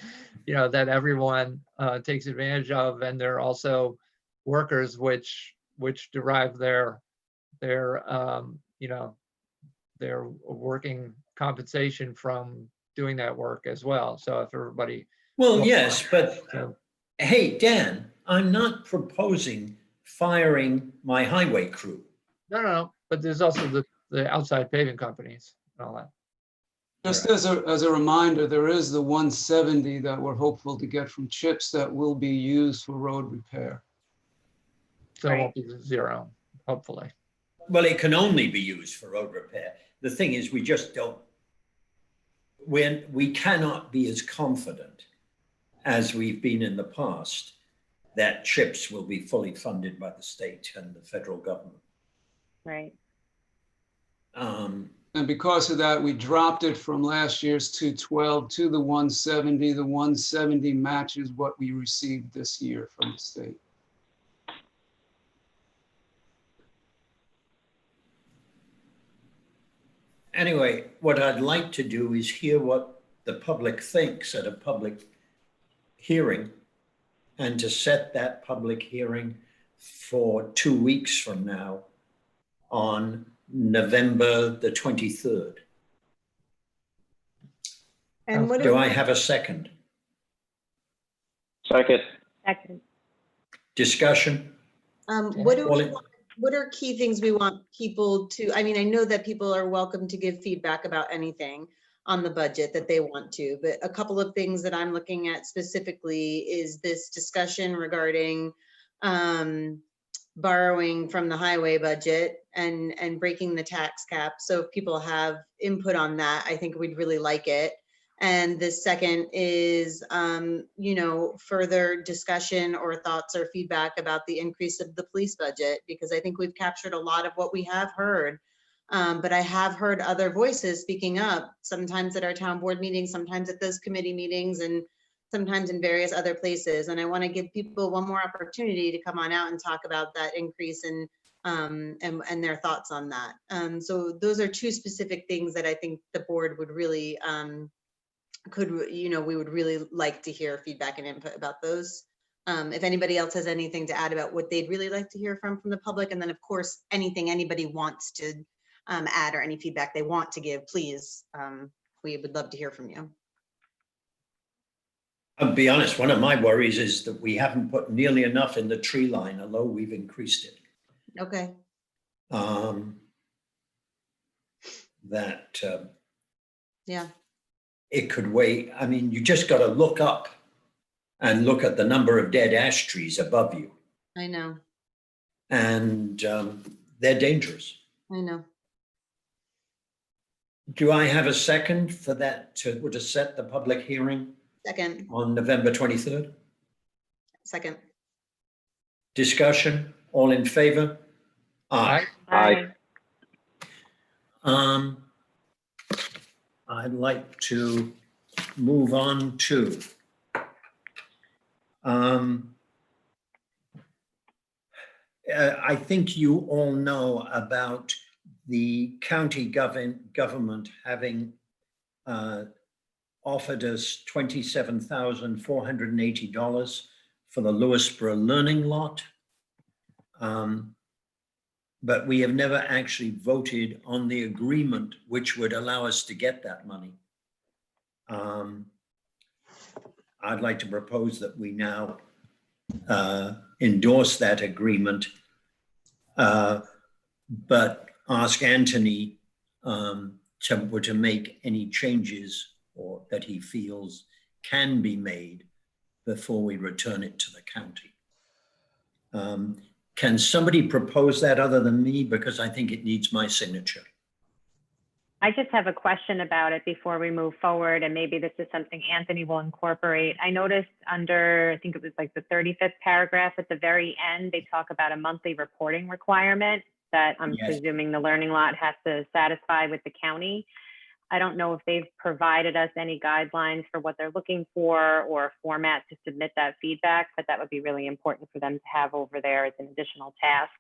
that everyone takes advantage of, and they're also workers which derive their their working compensation from doing that work as well. So if everybody, well, yes, but so, hey, Dan, I'm not proposing firing my highway crew. no, but there's also the outside paving companies and all that. Just as a reminder, there is the 170 that we're hopeful to get from CHIPS that will be used for road repair. So it won't be zero, hopefully. Well, it can only be used for road repair. The thing is, we just don't, we cannot be as confident as we've been in the past that CHIPS will be fully funded by the state and the federal government. Right. And because of that, we dropped it from last year's 212 to the 170. The 170 matches what we received this year from the state. Anyway, what I'd like to do is hear what the public thinks at a public hearing, and to set that public hearing for 2 weeks from now on November the 23rd. And what Do I have a second? Second. Second. Discussion? What are key things we want people to, I mean, I know that people are welcome to give feedback about anything on the budget that they want to, but a couple of things that I'm looking at specifically is this discussion regarding borrowing from the highway budget and breaking the tax cap. So if people have input on that, I think we'd really like it. And the second is, further discussion or thoughts or feedback about the increase of the police budget, because I think we've captured a lot of what we have heard. But I have heard other voices speaking up, sometimes at our town board meetings, sometimes at those committee meetings, and sometimes in various other places. And I want to give people one more opportunity to come on out and talk about that increase and their thoughts on that. So those are two specific things that I think the board would really we would really like to hear feedback and input about those. If anybody else has anything to add about what they'd really like to hear from the public, and then of course, anything anybody wants to add or any feedback they want to give, please, we would love to hear from you. I'll be honest, one of my worries is that we haven't put nearly enough in the tree line, although we've increased it. Okay. Yeah. It could wait. I mean, you just got to look up and look at the number of dead ash trees above you. I know. And they're dangerous. I know. Do I have a second for that to set the public hearing? Second. On November 23rd? Second. Discussion, all in favor? Aye. Aye. I'd like to move on to I think you all know about the county government having offered us $27,480 for the Lewisboro learning lot. But we have never actually voted on the agreement which would allow us to get that money. I'd like to propose that we now endorse that agreement, but ask Anthony to make any changes or that he feels can be made before we return it to the county. Can somebody propose that other than me? Because I think it needs my signature. I just have a question about it before we move forward, and maybe this is something Anthony will incorporate. I noticed under, I think it was like the 35th paragraph at the very end, they talk about a monthly reporting requirement that I'm Yes. presuming the Learning Lot has to satisfy with the county. I don't know if they've provided us any guidelines for what they're looking for or a format to submit that feedback, but that would be really important for them to have over there as an additional task.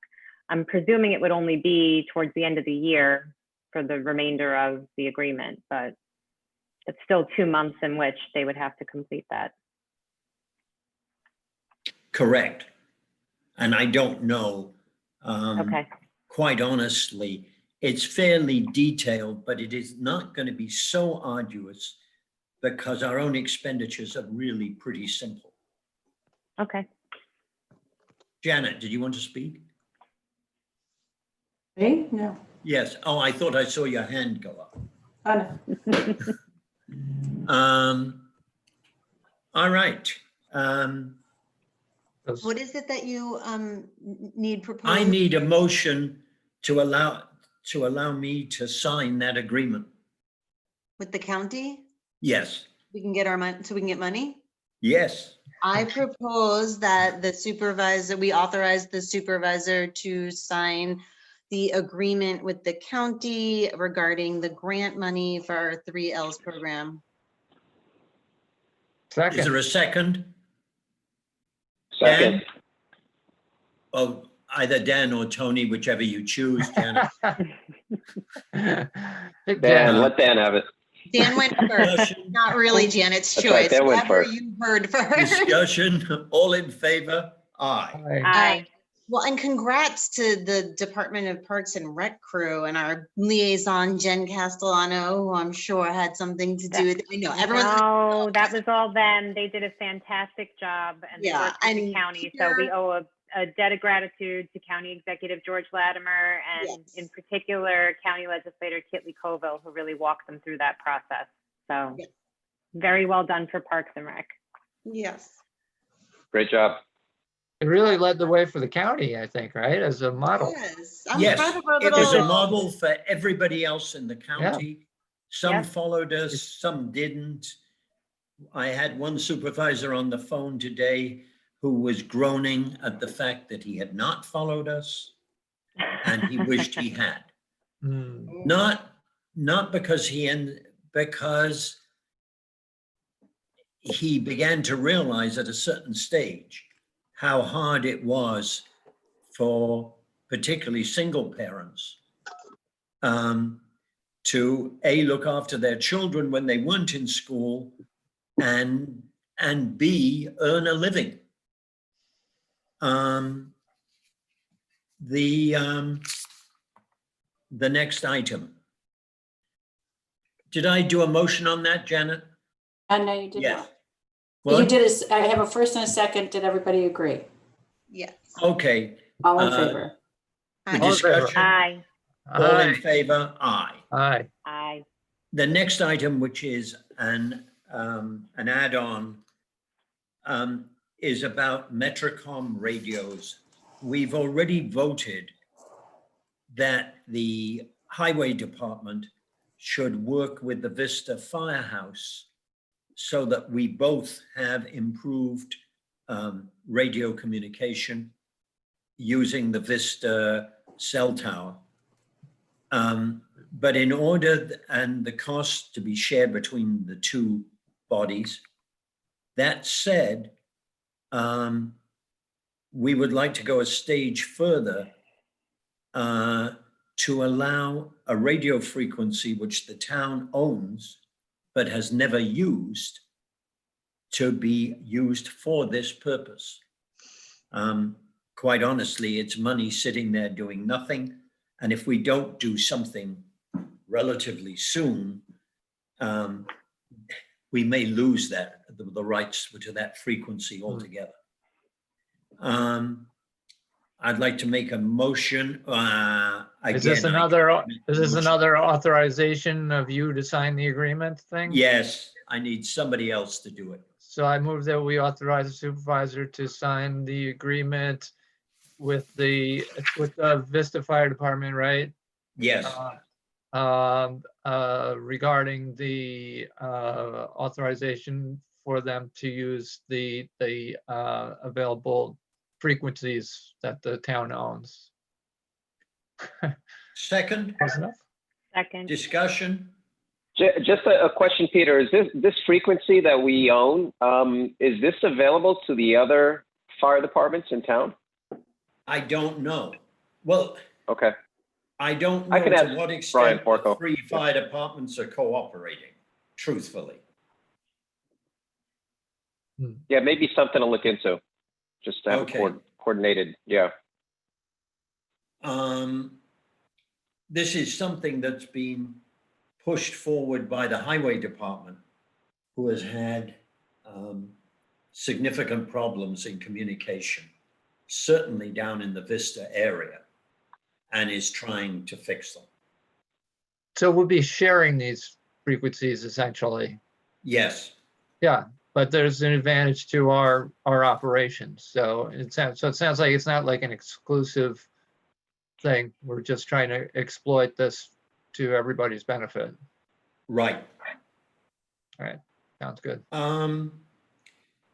I'm presuming it would only be towards the end of the year for the remainder of the agreement, but it's still 2 months in which they would have to complete that. Correct. And I don't know. Okay. Quite honestly, it's fairly detailed, but it is not going to be so arduous because our own expenditures are really pretty simple. Okay. Janet, did you want to speak? Me? No. Yes. Oh, I thought I saw your hand go up. Oh, no. All right. What is it that you need proposed? I need a motion to allow me to sign that agreement. With the county? Yes. We can get our money, so we can get money? Yes. I propose that we authorize the supervisor to sign the agreement with the county regarding the grant money for our 3Ls program. Is Second. there a second? Second. Dan? Oh, either Dan or Tony, whichever you choose, Janet. Pick Dan, let Dan have it. Dan went first, Discussion, not really Janet's That's right, choice. Dan went Whoever first. you heard first. discussion, all in favor? Aye. Aye. Aye. Well, and congrats to the Department of Parks and Rec crew and our liaison, Jen Castellano, who I'm sure had something to do with it. I know everyone's. No, that was all them. They did a fantastic job, and they Yeah, worked with the and county. So we Peter- owe a debt of gratitude to County Executive George Latimer, and Yes. in particular, County Legislator Kitley Colville, who really walked them through that process. So Yes. very well done for Parks and Rec. Yes. Great job. It really led the way for the county, I think, right, as a model. Yes. I'm Yes, proud of our it was a little- model for everybody else in the county. Some Yeah. followed us, some didn't. I had one supervisor on the phone today who was groaning at the fact that he had not followed us and he wished he had. Hmm. Not because because he began to realize at a certain stage how hard it was for particularly single parents to look after their children when they weren't in school and B, earn a living. The next item. Did I do a motion on that, Janet? No, you did Yes. not. You What? did, I have a first and a second. Did everybody agree? Yes. Okay, All in Uh, favor? the Aye. All in favor. discussion, Aye. all in Aye. favor, aye. Aye. Aye. The next item, which is an add-on, is about Metrocom radios. We've already voted that the highway department should work with the Vista Firehouse so that we both have improved radio communication using the Vista cell tower. But in order, and the cost to be shared between the two bodies, that said, we would like to go a stage further to allow a radio frequency which the town owns but has never used to be used for this purpose. Quite honestly, it's money sitting there doing nothing. And if we don't do something relatively soon, we may lose the rights to that frequency altogether. I'd like to make a motion. Is this Again, another authorization of you to sign the agreement thing? Yes, I need somebody else to do it. So I move that we authorize the supervisor to sign the agreement with the Vista Fire Department, right? Yes, regarding the authorization for them to use the available frequencies that the town owns. Second, Close enough? Second. discussion? Just a question, Peter, is this frequency that we own, is this available to the other fire departments in town? I don't know. Well, Okay, I don't I know can to ask what Brian extent the Porco. 3 fire departments are cooperating, truthfully. Yeah, maybe something to look into, just to have Okay. a coordinated, yeah. This is something that's been pushed forward by the highway department, who has had significant problems in communication, certainly down in the Vista area, and is trying to fix them. So we'll be sharing these frequencies essentially. Yes, Yeah, but there's an advantage to our operations. So it sounds like it's not like an exclusive thing. We're just trying to exploit this to everybody's benefit. right. All right, sounds good. Um,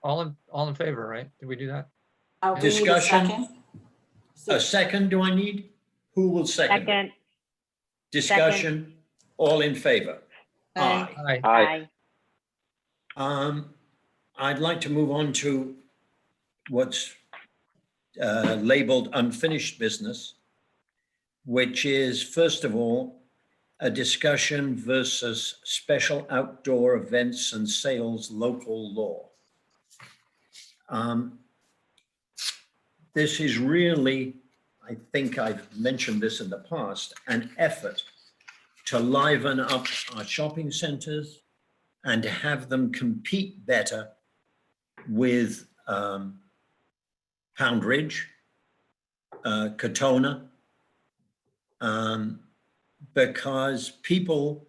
All in favor, right? Did we do that? We need a Discussion? second. a second do I need? Who will second? it? Second. Discussion, all in favor? Aye. Aye. Aye. I'd like to move on to what's labeled unfinished business, which is, first of all, a discussion versus special outdoor events and sales local law. This is really, I think I've mentioned this in the past, an effort to liven up our shopping centers and to have them compete better with Pound Ridge, Katona, because people,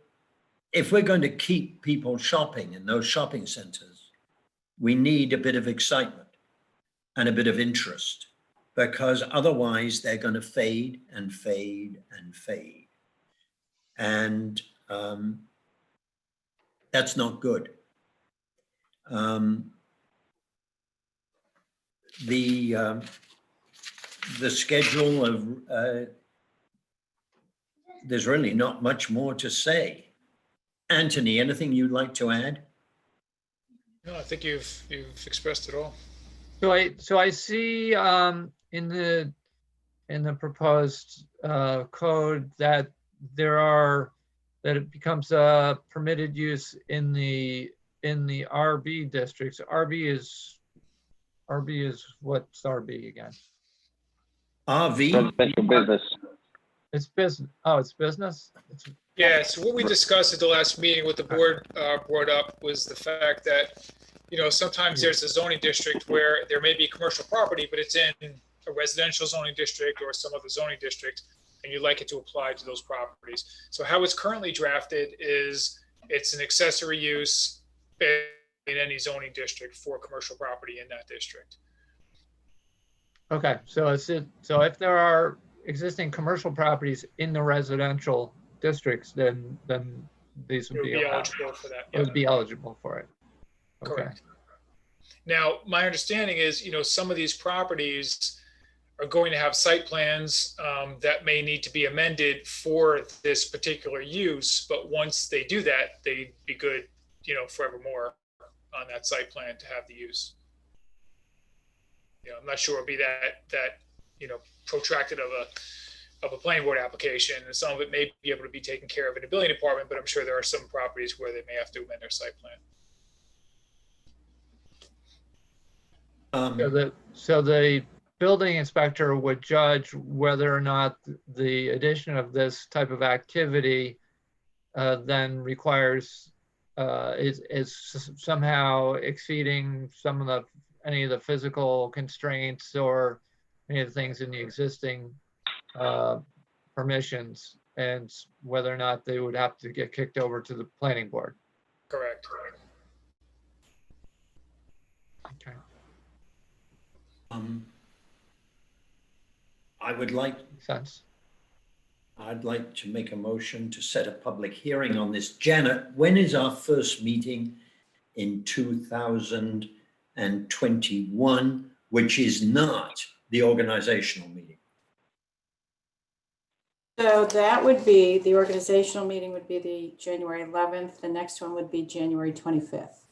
if we're going to keep people shopping in those shopping centers, we need a bit of excitement and a bit of interest, because otherwise they're going to fade and fade and fade. And that's not good. The schedule of, there's really not much more to say. Anthony, anything you'd like to add? No, I think you've expressed it all. So I see in the proposed code that that it becomes a permitted use in the RB districts. RB is what's RB again? RV? Residential business. It's business. Oh, it's business. Yeah, so what we discussed at the last meeting, what the board brought up was the fact that, sometimes there's a zoning district where there may be commercial property, but it's in a residential zoning district or some other zoning district, and you'd like it to apply to those properties. So how it's currently drafted is it's an accessory use in any zoning district for commercial property in that district. Okay, so if there are existing commercial properties in the residential districts, then these It would would be be allowed. eligible for that. It would be eligible for it. Okay. Correct. Now, my understanding is, some of these properties are going to have site plans that may need to be amended for this particular use, but once they do that, they'd be good, forevermore on that site plan to have the use. I'm not sure it'll be that protracted of a planning board application, and some of it may be able to be taken care of in the building department, but I'm sure there are some properties where they may have to amend their site plan. So the building inspector would judge whether or not the addition of this type of activity then requires is somehow exceeding any of the physical constraints or any of the things in the existing permissions, and whether or not they would have to get kicked over to the planning board. Correct. Okay. I would like Makes sense. I'd like to make a motion to set a public hearing on this. Janet, when is our first meeting in 2021, which is not the organizational meeting? So that would be, the organizational meeting would be the January 11th. The next one would be January 25th.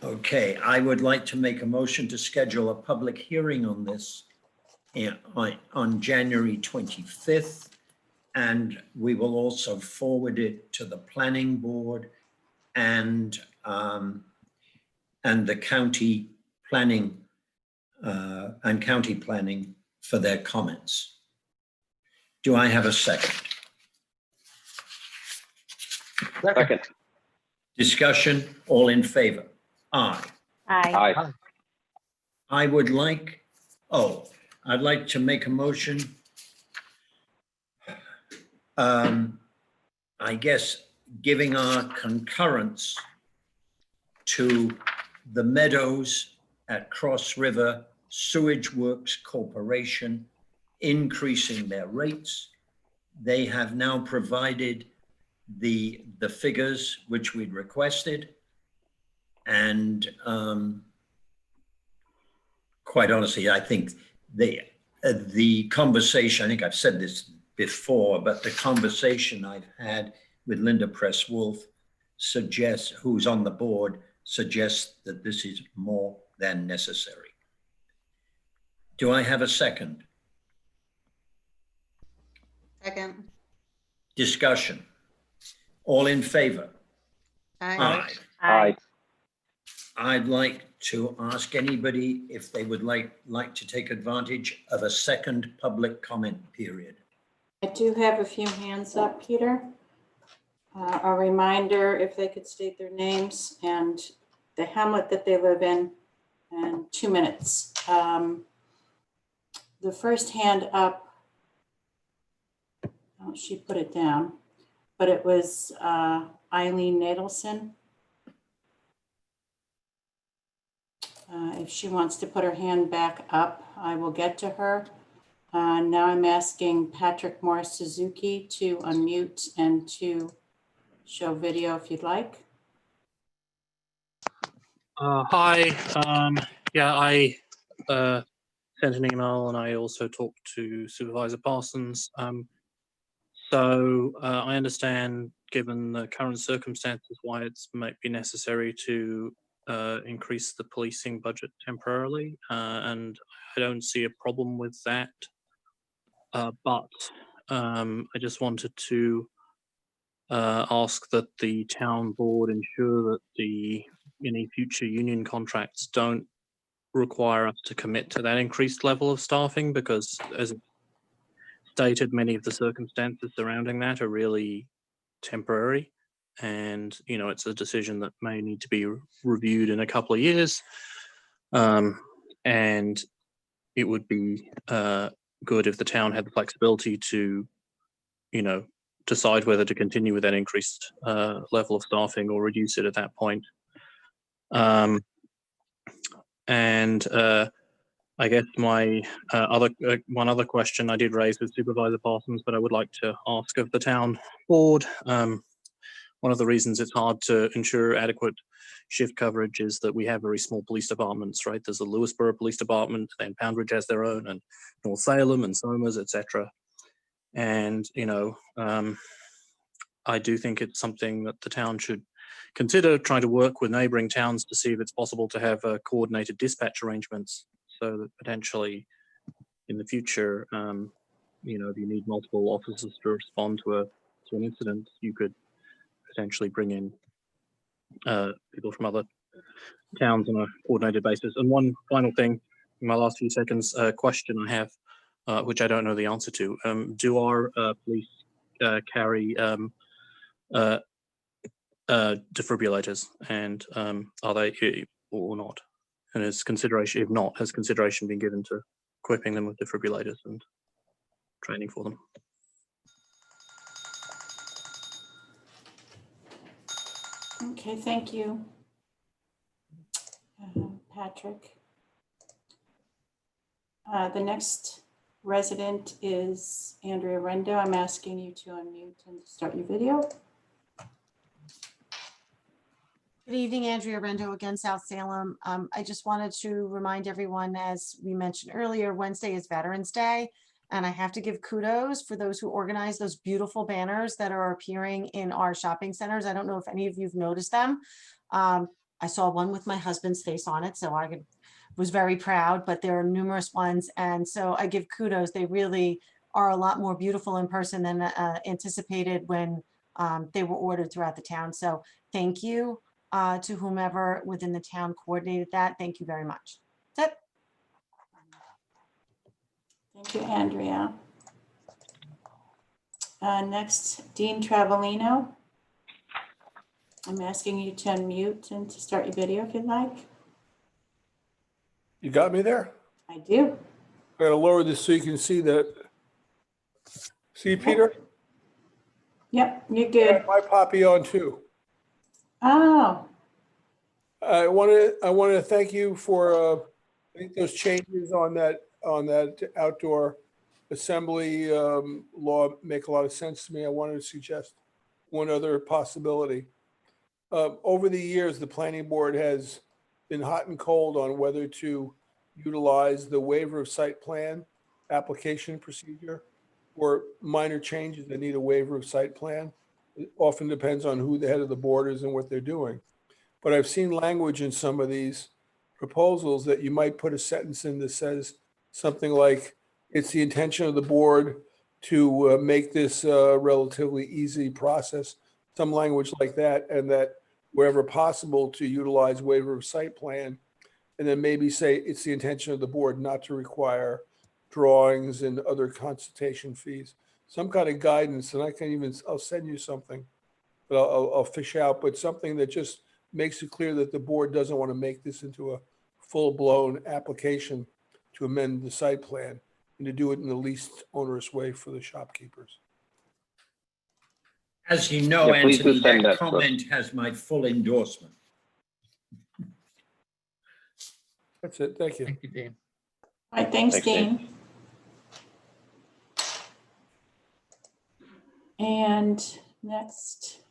Okay, I would like to make a motion to schedule a public hearing on this on January 25th. And we will also forward it to the planning board and the county planning and county planning for their comments. Do I have a second? Second. Discussion, all in favor? Aye. Aye. Aye. I would like, I'd like to make a motion. I guess giving our concurrence to the Meadows at Cross River Sewage Works Corporation increasing their rates. They have now provided the figures which we'd requested. And quite honestly, I think the conversation, I think I've said this before, but the conversation I've had with Linda Press-Wolf suggests, who's on the board, suggests that this is more than necessary. Do I have a second? Second. Discussion. All in favor? Aye. Aye. I'd like to ask anybody if they would like to take advantage of a second public comment period. I do have a few hands up, Peter. A reminder, if they could state their names and the hamlet that they live in, and 2 minutes. The first hand up, oh, she put it down, but it was Eileen Nadelson. If she wants to put her hand back up, I will get to her. Now I'm asking Patrick Morris Suzuki to unmute and to show video if you'd like. Hi. Yeah, I sent an email and I also talked to Supervisor Parsons. So I understand, given the current circumstances, why it might be necessary to increase the policing budget temporarily, and I don't see a problem with that. But I just wanted to ask that the town board ensure that any future union contracts don't require us to commit to that increased level of staffing, because as stated, many of the circumstances surrounding that are really temporary, and it's a decision that may need to be reviewed in a couple of years, and it would be good if the town had the flexibility to decide whether to continue with that increased level of staffing or reduce it at that point. And I guess my one other question I did raise with Supervisor Parsons, but I would like to ask of the town board. One of the reasons it's hard to ensure adequate shift coverage is that we have very small police departments, right? There's the Lewisboro Police Department, then Poundridge has their own, and North Salem and Somers, etc. And I do think it's something that the town should consider trying to work with neighboring towns to see if it's possible to have coordinated dispatch arrangements, so that potentially in the future, if you need multiple officers to respond to an incident, you could potentially bring in people from other towns on a coordinated basis. And one final thing, in my last few seconds, a question I have, which I don't know the answer to. Do our police carry defibrillators, and are they or not? And has consideration, if not, has consideration been given to equipping them with defibrillators and training for them? Okay, thank you, Patrick. The next resident is Andrea Rendo. I'm asking you to unmute and start your video. Good evening, Andrea Rendo, again, South Salem. I just wanted to remind everyone, as we mentioned earlier, Wednesday is Veterans Day. And I have to give kudos for those who organize those beautiful banners that are appearing in our shopping centers. I don't know if any of you've noticed them. I saw one with my husband's face on it, so was very proud, but there are numerous ones. And so I give kudos. They really are a lot more beautiful in person than anticipated when they were ordered throughout the town. So thank you to whomever within the town coordinated that. Thank you very much. That's it. Thank you, Andrea. Next, Dean Travellino. I'm asking you to unmute and to start your video if you'd like. You got me there? I do. I gotta lower this so you can see that. See, Peter? Yep, you're I good. got my poppy on too. Oh, I want to thank you for I think those changes on that outdoor assembly law make a lot of sense to me. I wanted to suggest one other possibility. Over the years, the planning board has been hot and cold on whether to utilize the waiver of site plan application procedure or minor changes that need a waiver of site plan. It often depends on who the head of the board is and what they're doing. But I've seen language in some of these proposals that you might put a sentence in that says something like, it's the intention of the board to make this a relatively easy process, some language like that, and that wherever possible to utilize waiver of site plan, and then maybe say it's the intention of the board not to require drawings and other consultation fees, some kind of guidance. And I'll send you something, but I'll fish out, but something that just makes it clear that the board doesn't want to make this into a full-blown application to amend the site plan and to do it in the least onerous way for the shopkeepers. As you know, Yeah, please do Anthony, send that that to us. comment has my full endorsement. That's it. Thank you. Thank you, Dean. all right, thanks, Thanks, Dean. Dean. And next,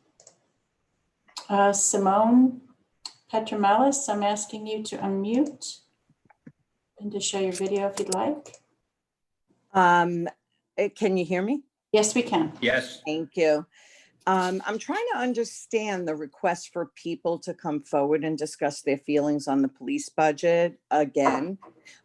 Simone Petromelis, I'm asking you to unmute and to show your video if you'd like. Can you hear me? Yes, we can. Yes. Thank you. I'm trying to understand the request for people to come forward and discuss their feelings on the police budget again.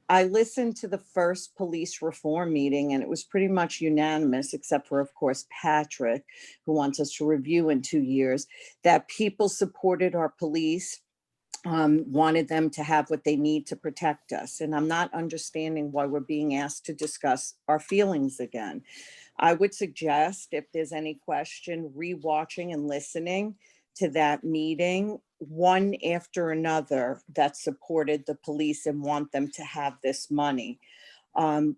I listened to the first police reform meeting and it was pretty much unanimous, except for, of course, Patrick, who wants us to review in 2 years, that people supported our police, wanted them to have what they need to protect us. And I'm not understanding why we're being asked to discuss our feelings again. I would suggest, if there's any question, rewatching and listening to that meeting, one after another, that supported the police and want them to have this money.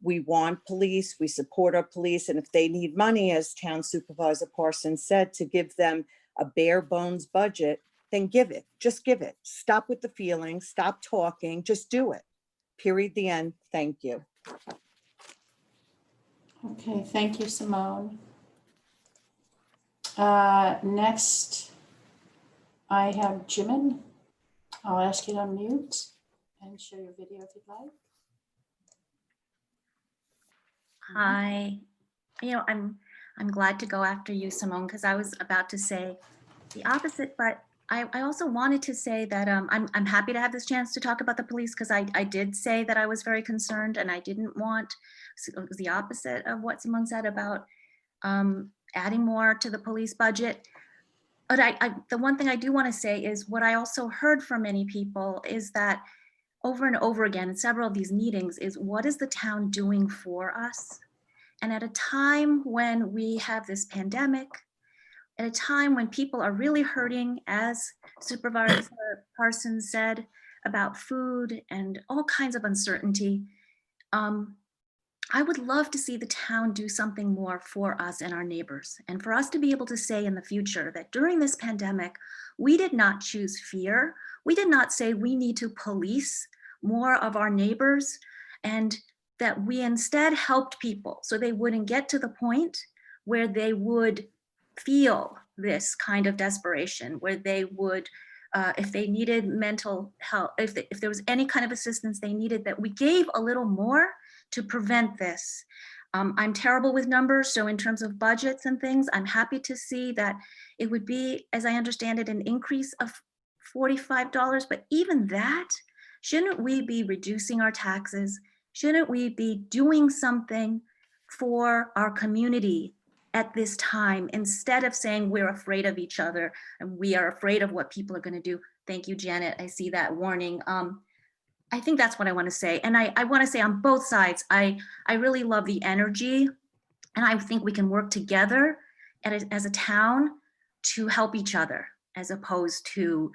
We want police, we support our police, and if they need money, as Town Supervisor Parsons said, to give them a bare bones budget, then give it, just give it. Stop with the feelings, stop talking, just do it. Period, the end. Thank you. Okay, thank you, Simone. Next, I have Jimin. I'll ask you to unmute and show your video if you'd like. Hi. I'm glad to go after you, Simone, because I was about to say the opposite, but I also wanted to say that I'm happy to have this chance to talk about the police, because I did say that I was very concerned and I didn't want, it was the opposite of what Simone said about adding more to the police budget. But the one thing I do want to say is what I also heard from many people is that over and over again in several of these meetings is, what is the town doing for us? And at a time when we have this pandemic, at a time when people are really hurting, as Supervisor Parsons said, about food and all kinds of uncertainty, I would love to see the town do something more for us and our neighbors, and for us to be able to say in the future that during this pandemic, we did not choose fear. We did not say we need to police more of our neighbors and that we instead helped people so they wouldn't get to the point where they would feel this kind of desperation, where they would, if they needed mental health, if there was any kind of assistance they needed, that we gave a little more to prevent this. I'm terrible with numbers, so in terms of budgets and things, I'm happy to see that it would be, as I understand it, an increase of $45, but even that, shouldn't we be reducing our taxes? Shouldn't we be doing something for our community at this time, instead of saying we're afraid of each other and we are afraid of what people are going to do? Thank you, Janet. I see that warning. I think that's what I want to say. And I want to say on both sides, I really love the energy, and I think we can work together as a town to help each other, as opposed to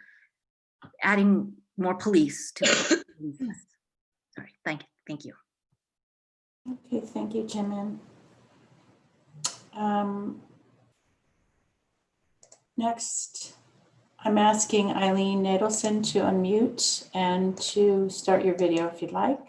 adding more police to the police. Sorry, thank you. Okay, thank you, Jimin. Next, I'm asking Eileen Nadelson to unmute and to start your video if you'd like.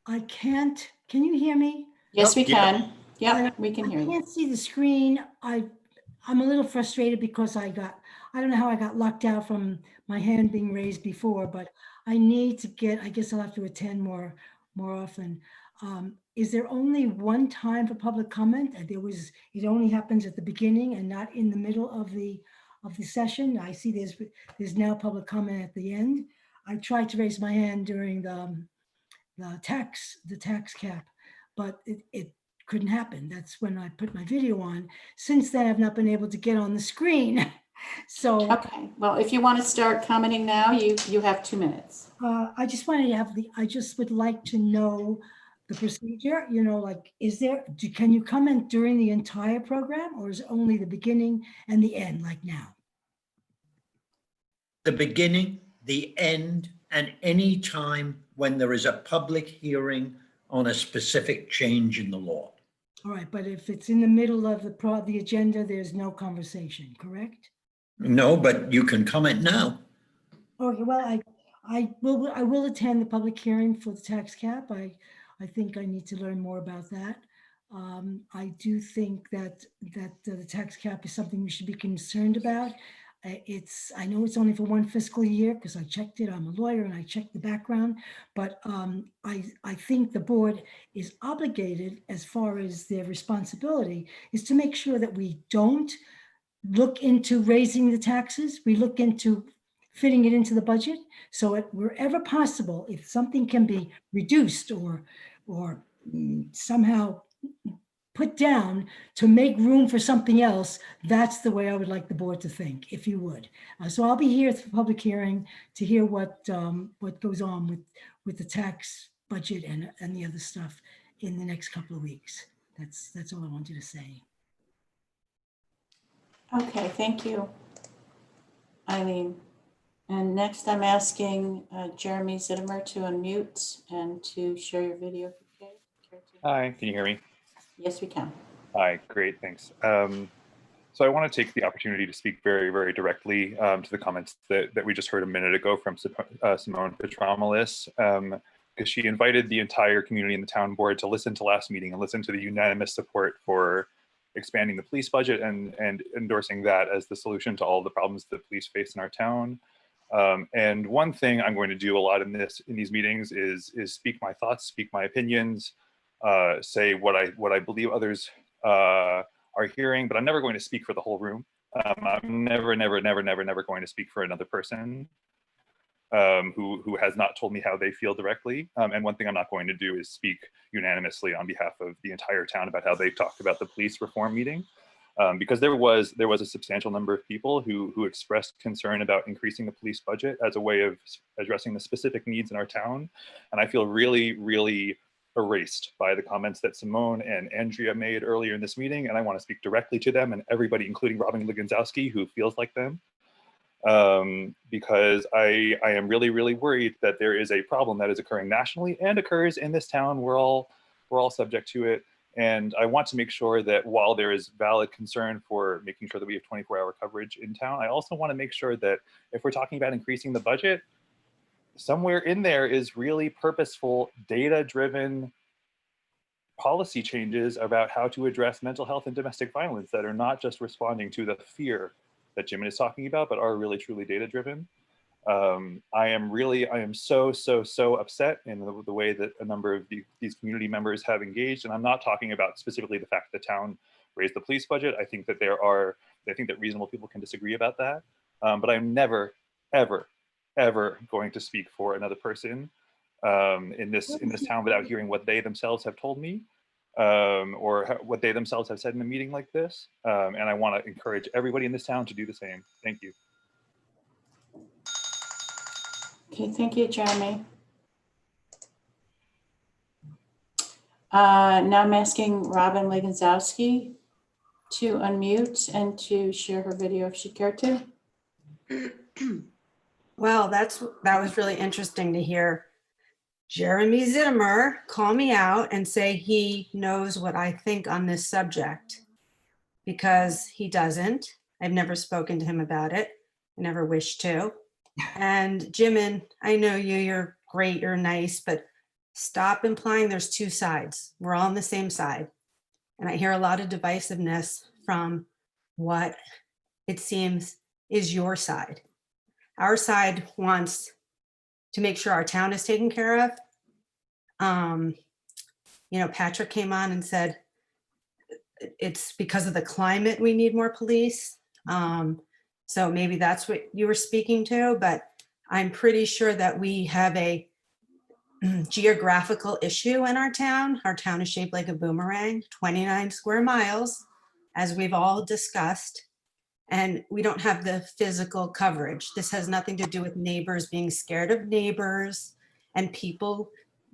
I can't, can you hear me? Yes, we can. Yep, we can hear I you. can't see the screen. I'm a little frustrated because I don't know how I got locked out from my hand being raised before, but I need to get, I guess I'll have to attend more often. Is there only one time for public comment? It only happens at the beginning and not in the middle of the session. I see there's now public comment at the end. I tried to raise my hand during the tax cap, but it couldn't happen. That's when I put my video on. Since then, I've not been able to get on the screen. So okay, well, if you want to start commenting now, you have 2 minutes. I just wanted to have I just would like to know the procedure, like, can you comment during the entire program, or is it only the beginning and the end, like now? The beginning, the end, and any time when there is a public hearing on a specific change in the law. All right, but if it's in the middle of the agenda, there's no conversation, correct? No, but you can comment now. Okay, well, I will attend the public hearing for the tax cap. I think I need to learn more about that. I do think that the tax cap is something we should be concerned about. I know it's only for one fiscal year because I checked it. I'm a lawyer and I checked the background, but I think the board is obligated, as far as their responsibility, is to make sure that we don't look into raising the taxes. We look into fitting it into the budget. So wherever possible, if something can be reduced or somehow put down to make room for something else, that's the way I would like the board to think, if you would. So I'll be here at the public hearing to hear what goes on with the tax budget and the other stuff in the next couple of weeks. That's all I wanted to say. Okay, thank you, Eileen. And next I'm asking Jeremy Zittimer to unmute and to share your video. Hi, can you hear me? Yes, we can. Hi, great, thanks. So I want to take the opportunity to speak very, very directly to the comments that we just heard a minute ago from Simone Petromelis, because she invited the entire community and the town board to listen to last meeting and listen to the unanimous support for expanding the police budget and endorsing that as the solution to all the problems that police face in our town. And one thing I'm going to do a lot in these meetings is speak my thoughts, speak my opinions, say what I believe others are hearing, but I'm never going to speak for the whole room. I'm never going to speak for another person who has not told me how they feel directly. And one thing I'm not going to do is speak unanimously on behalf of the entire town about how they talked about the police reform meeting. Because there was a substantial number of people who expressed concern about increasing the police budget as a way of addressing the specific needs in our town. And I feel really, really erased by the comments that Simone and Andrea made earlier in this meeting. And I want to speak directly to them and everybody, including Robin Legenzowski, who feels like them. Because I am really, really worried that there is a problem that is occurring nationally and occurs in this town. We're all subject to it. And I want to make sure that while there is valid concern for making sure that we have 24-hour coverage in town, I also want to make sure that if we're talking about increasing the budget, somewhere in there is really purposeful, data-driven policy changes about how to address mental health and domestic violence that are not just responding to the fear that Jim is talking about, but are really truly data-driven. I am so upset in the way that a number of these community members have engaged. And I'm not talking about specifically the fact that the town raised the police budget. I think that I think that reasonable people can disagree about that. But I'm never, ever going to speak for another person in this town without hearing what they themselves have told me or what they themselves have said in a meeting like this. And I want to encourage everybody in this town to do the same. Thank you. Okay, thank you, Jeremy. Now I'm asking Robin Legenzowski to unmute and to share her video if she cared to. Well, that was really interesting to hear Jeremy Zittimer call me out and say he knows what I think on this subject, because he doesn't. I've never spoken to him about it. I never wish to. And Jimin, I know you're great, you're nice, but stop implying there's two sides. We're all on the same side. And I hear a lot of divisiveness from what it seems is your side. Our side wants to make sure our town is taken care of. Patrick came on and said it's because of the climate we need more police. So maybe that's what you were speaking to, but I'm pretty sure that we have a geographical issue in our town. Our town is shaped like a boomerang, 29 square miles, as we've all discussed, and we don't have the physical coverage. This has nothing to do with neighbors being scared of neighbors and people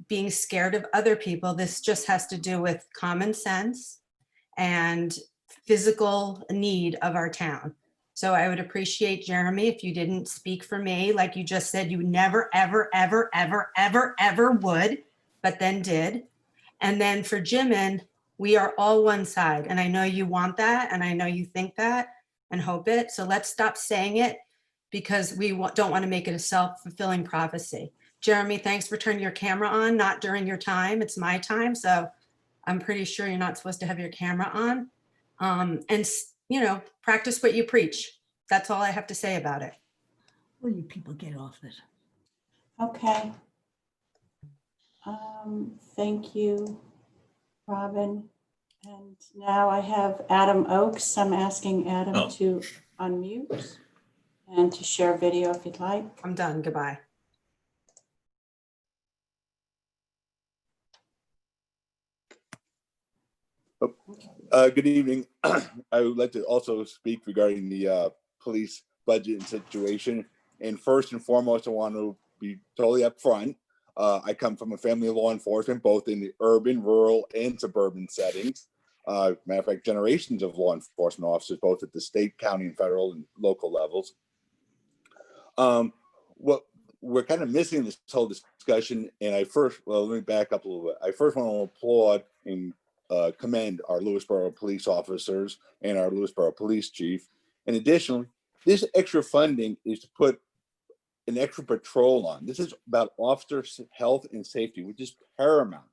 being scared of other people. This just has to do with common sense and physical need of our town. So I would appreciate, Jeremy, if you didn't speak for me, like you just said, you never, ever, ever, ever, ever, ever would, but then did. And then for Jimin, we are all one side. And I know you want that. And I know you think that and hope it. So let's stop saying it, because we don't want to make it a self-fulfilling prophecy. Jeremy, thanks for turning your camera on, not during your time. It's my time. So I'm pretty sure you're not supposed to have your camera on. Practice what you preach. That's all I have to say about it. Will you people get off it? Okay. Thank you, Robin. And now I have Adam Oakes. I'm asking Adam to unmute and to share video if you'd like. I'm done. Goodbye. Good evening. I would like to also speak regarding the police budget and situation. And first and foremost, I want to be totally upfront. I come from a family of law enforcement, both in the urban, rural, and suburban settings. Matter of fact, generations of law enforcement officers, both at the state, county, and federal and local levels. What we're kind of missing in this whole discussion, and let me back up a little bit. I first want to applaud and commend our Lewisboro police officers and our Lewisboro police chief. And additionally, this extra funding is to put an extra patrol on. This is about officer health and safety, which is paramount.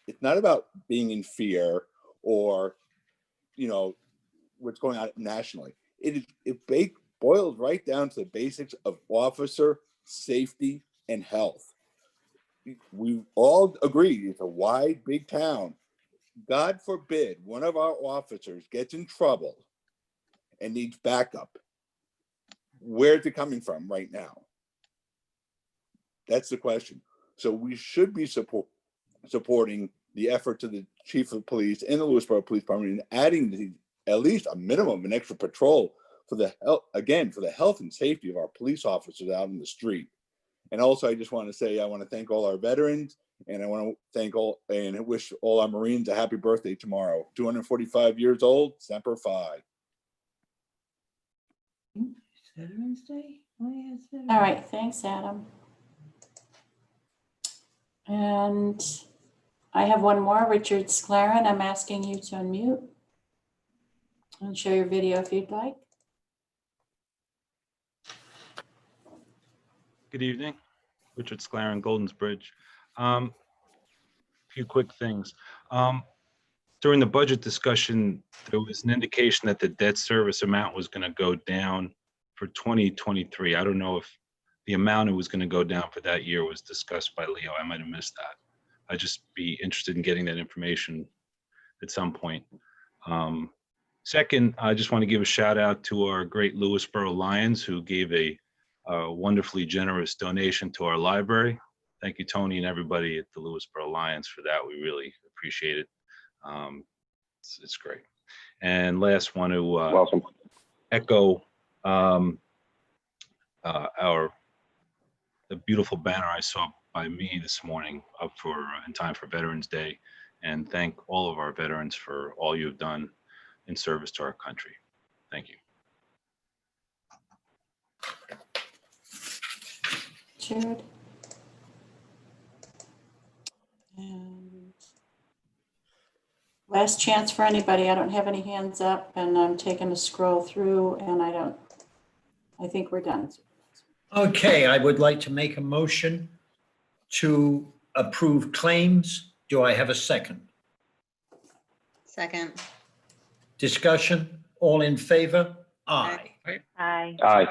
It's not about being in fear or, what's going on nationally. It boils right down to the basics of officer safety and health. We all agree it's a wide, big town. God forbid one of our officers gets in trouble and needs backup. Where's it coming from right now? That's the question. So we should be supporting the effort to the chief of police and the Lewisboro Police Department in adding at least a minimum of an extra patrol for the health and safety of our police officers out in the street. And also, I just want to say, I want to thank all our veterans, and I want to thank and wish all our Marines a happy birthday tomorrow. 245 years old, Semper Fi. Veterans Day? Oh, yeah, it's Veterans All right, thanks, Adam. And I have one more, Richard Sclaren. I'm asking you to unmute and share your video if you'd like. Good evening, Richard Sclaren, Golden's Bridge. A few quick things. During the budget discussion, there was an indication that the debt service amount was going to go down for 2023. I don't know if the amount it was going to go down for that year was discussed by Leo. I might have missed that. I'd just be interested in getting that information at some point. Second, I just want to give a shout out to our great Lewisboro Lions who gave a wonderfully generous donation to our library. Thank you, Tony, and everybody at the Lewisboro Lions for that. We really appreciate it. It's great. And last, want to echo the beautiful banner I saw by me this morning up for in time for Veterans Day, and thank all of our veterans for all you've done in service to our country. Thank you. Jared. And last chance for anybody. I don't have any hands up and I'm taking a scroll through and I think we're done. Okay, I would like to make a motion to approve claims. Do I have a second? Second. Discussion, all in favor? Aye. Aye. Aye.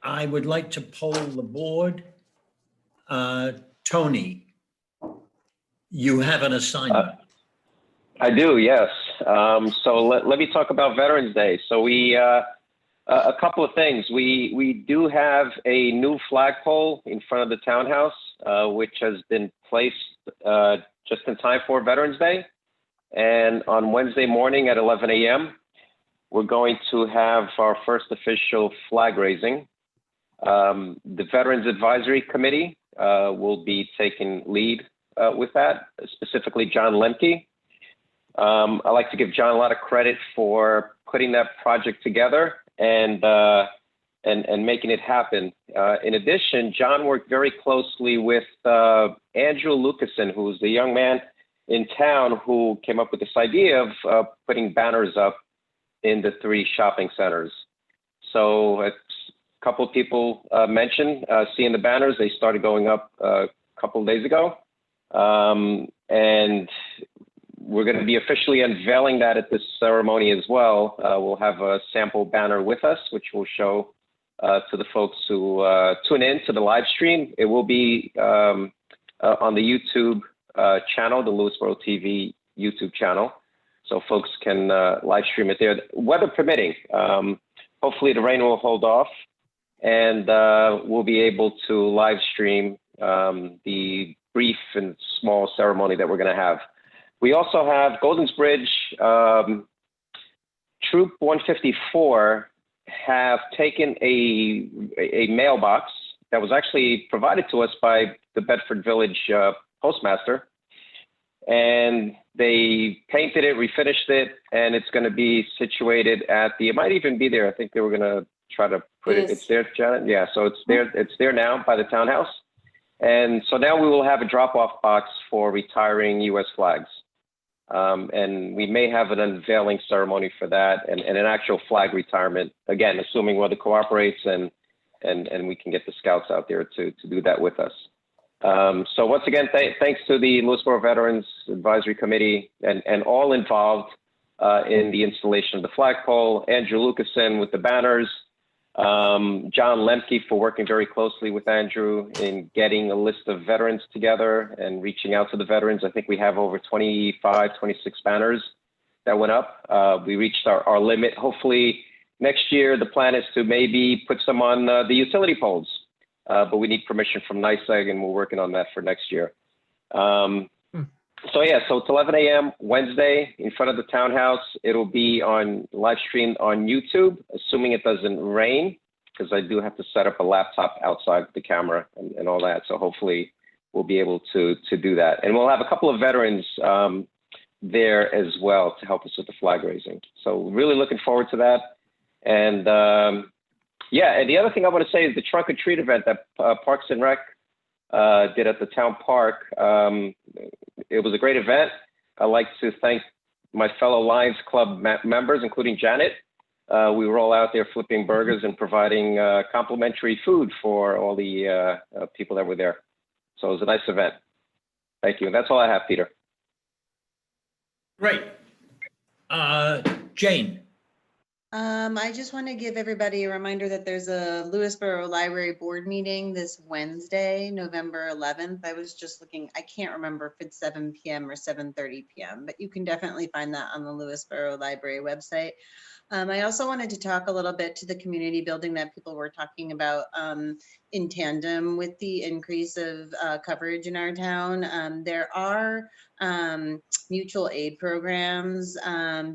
I would like to poll the board. Tony, you have an assignment. I do, yes. So let me talk about Veterans Day. So a couple of things. We do have a new flagpole in front of the townhouse, which has been placed just in time for Veterans Day. And on Wednesday morning at 11 a.m., we're going to have our first official flag raising. The Veterans Advisory Committee will be taking lead with that, specifically John Lemke. I like to give John a lot of credit for putting that project together and making it happen. In addition, John worked very closely with Andrew Lucasen, who's the young man in town who came up with this idea of putting banners up in the 3 shopping centers. So a couple of people mentioned seeing the banners. They started going up a couple of days ago. And we're going to be officially unveiling that at this ceremony as well. We'll have a sample banner with us, which we'll show to the folks who tune in to the live stream. It will be on the YouTube channel, the Lewisboro TV YouTube channel. So folks can live stream it there, weather permitting. Hopefully the rain will hold off and we'll be able to live stream the brief and small ceremony that we're going to have. We also have Golden's Bridge Troop 154 have taken a mailbox that was actually provided to us by the Bedford Village postmaster, and they painted it, refinished it, and it's going to be situated at the, it might even be there. I think they were going to try to put it, it's there, Janet? Yeah, so it's there now by the townhouse. And so now we will have a drop-off box for retiring U.S. flags. And we may have an unveiling ceremony for that and an actual flag retirement, again, assuming weather cooperates and we can get the scouts out there to do that with us. So once again, thanks to the Lewisboro Veterans Advisory Committee and all involved in the installation of the flagpole, Andrew Lucasen with the banners, John Lemke for working very closely with Andrew in getting a list of veterans together and reaching out to the veterans. I think we have over 25, 26 banners that went up. We reached our limit. Hopefully next year, the plan is to maybe put some on the utility poles, but we need permission from NYSEG and we're working on that for next year. So yeah, so it's 11 a.m. Wednesday in front of the townhouse. It'll be on live stream on YouTube, assuming it doesn't rain, because I do have to set up a laptop outside the camera and all that. So hopefully we'll be able to do that. And we'll have a couple of veterans there as well to help us with the flag raising. So really looking forward to that. And yeah, and the other thing I want to say is the trunk or treat event that Parks and Rec did at the town park. it was a great event. I'd like to thank my fellow Lions Club members, including Janet. We were all out there flipping burgers and providing complimentary food for all the people that were there. So it was a nice event. Thank you. That's all I have, Peter. Great. Jane. I just want to give everybody a reminder that there's a Lewisboro Library Board meeting this Wednesday, November 11th. I was just looking, I can't remember if it's 7 p.m. or 7:30 p.m., but you can definitely find that on the Lewisboro Library website. I also wanted to talk a little bit to the community building that people were talking about in tandem with the increase of coverage in our town. There are mutual aid programs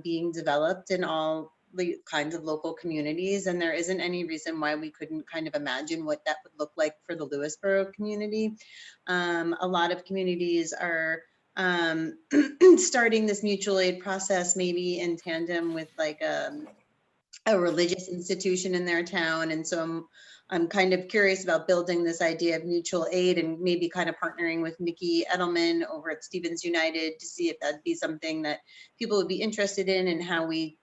being developed in all the kinds of local communities, and there isn't any reason why we couldn't kind of imagine what that would look like for the Lewisboro community. A lot of communities are starting this mutual aid process maybe in tandem with like a religious institution in their town, and so I'm kind of curious about building this idea of mutual aid and maybe kind of partnering with Nikki Edelman over at Stevens United to see if that'd be something that people would be interested in, and how we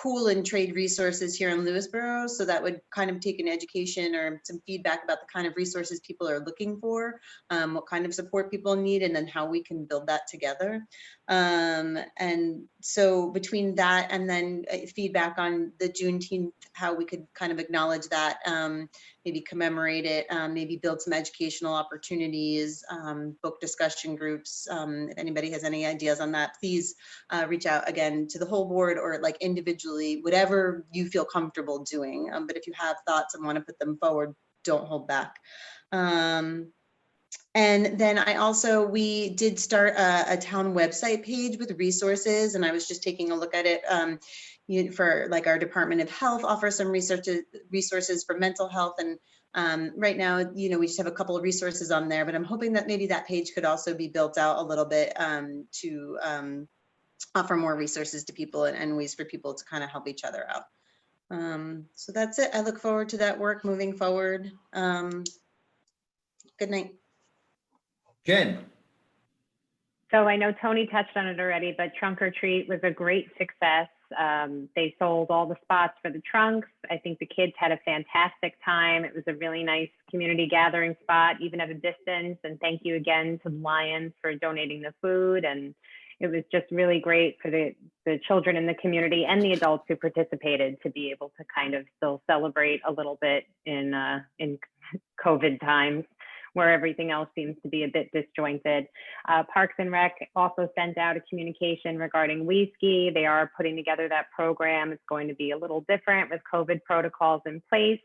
pool and trade resources here in Lewisboro. So that would kind of take an education or some feedback about the kind of resources people are looking for, what kind of support people need, and then how we can build that together. And so between that and then feedback on the Juneteenth, how we could kind of acknowledge that, maybe commemorate it, maybe build some educational opportunities, book discussion groups. If anybody has any ideas on that, please reach out again to the whole board or like individually, whatever you feel comfortable doing. But if you have thoughts and want to put them forward, don't hold back. And then we did start a town website page with resources, and I was just taking a look at it. For like our Department of Health offers some resources for mental health, and right now, we just have a couple of resources on there, but I'm hoping that maybe that page could also be built out a little bit to offer more resources to people and ways for people to kind of help each other out. So that's it. I look forward to that work moving forward. Good night. Jen. So I know Tony touched on it already, but Trunk or Treat was a great success. They sold all the spots for the trunks. I think the kids had a fantastic time. It was a really nice community gathering spot, even at a distance. And thank you again to the Lions for donating the food. And it was just really great for the children in the community and the adults who participated to be able to kind of still celebrate a little bit in COVID times, where everything else seems to be a bit disjointed. Parks and Rec also sent out a communication regarding We Ski. They are putting together that program. It's going to be a little different with COVID protocols in place,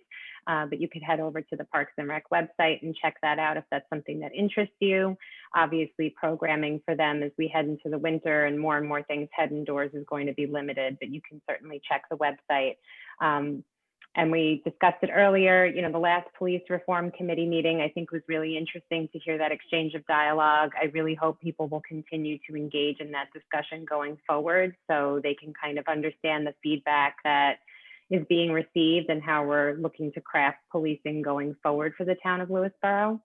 but you could head over to the Parks and Rec website and check that out if that's something that interests you. Obviously, programming for them as we head into the winter and more things head indoors is going to be limited, but you can certainly check the website. And we discussed it earlier, the last police reform committee meeting, I think was really interesting to hear that exchange of dialogue. I really hope people will continue to engage in that discussion going forward so they can kind of understand the feedback that is being received and how we're looking to craft policing going forward for the town of Lewisboro.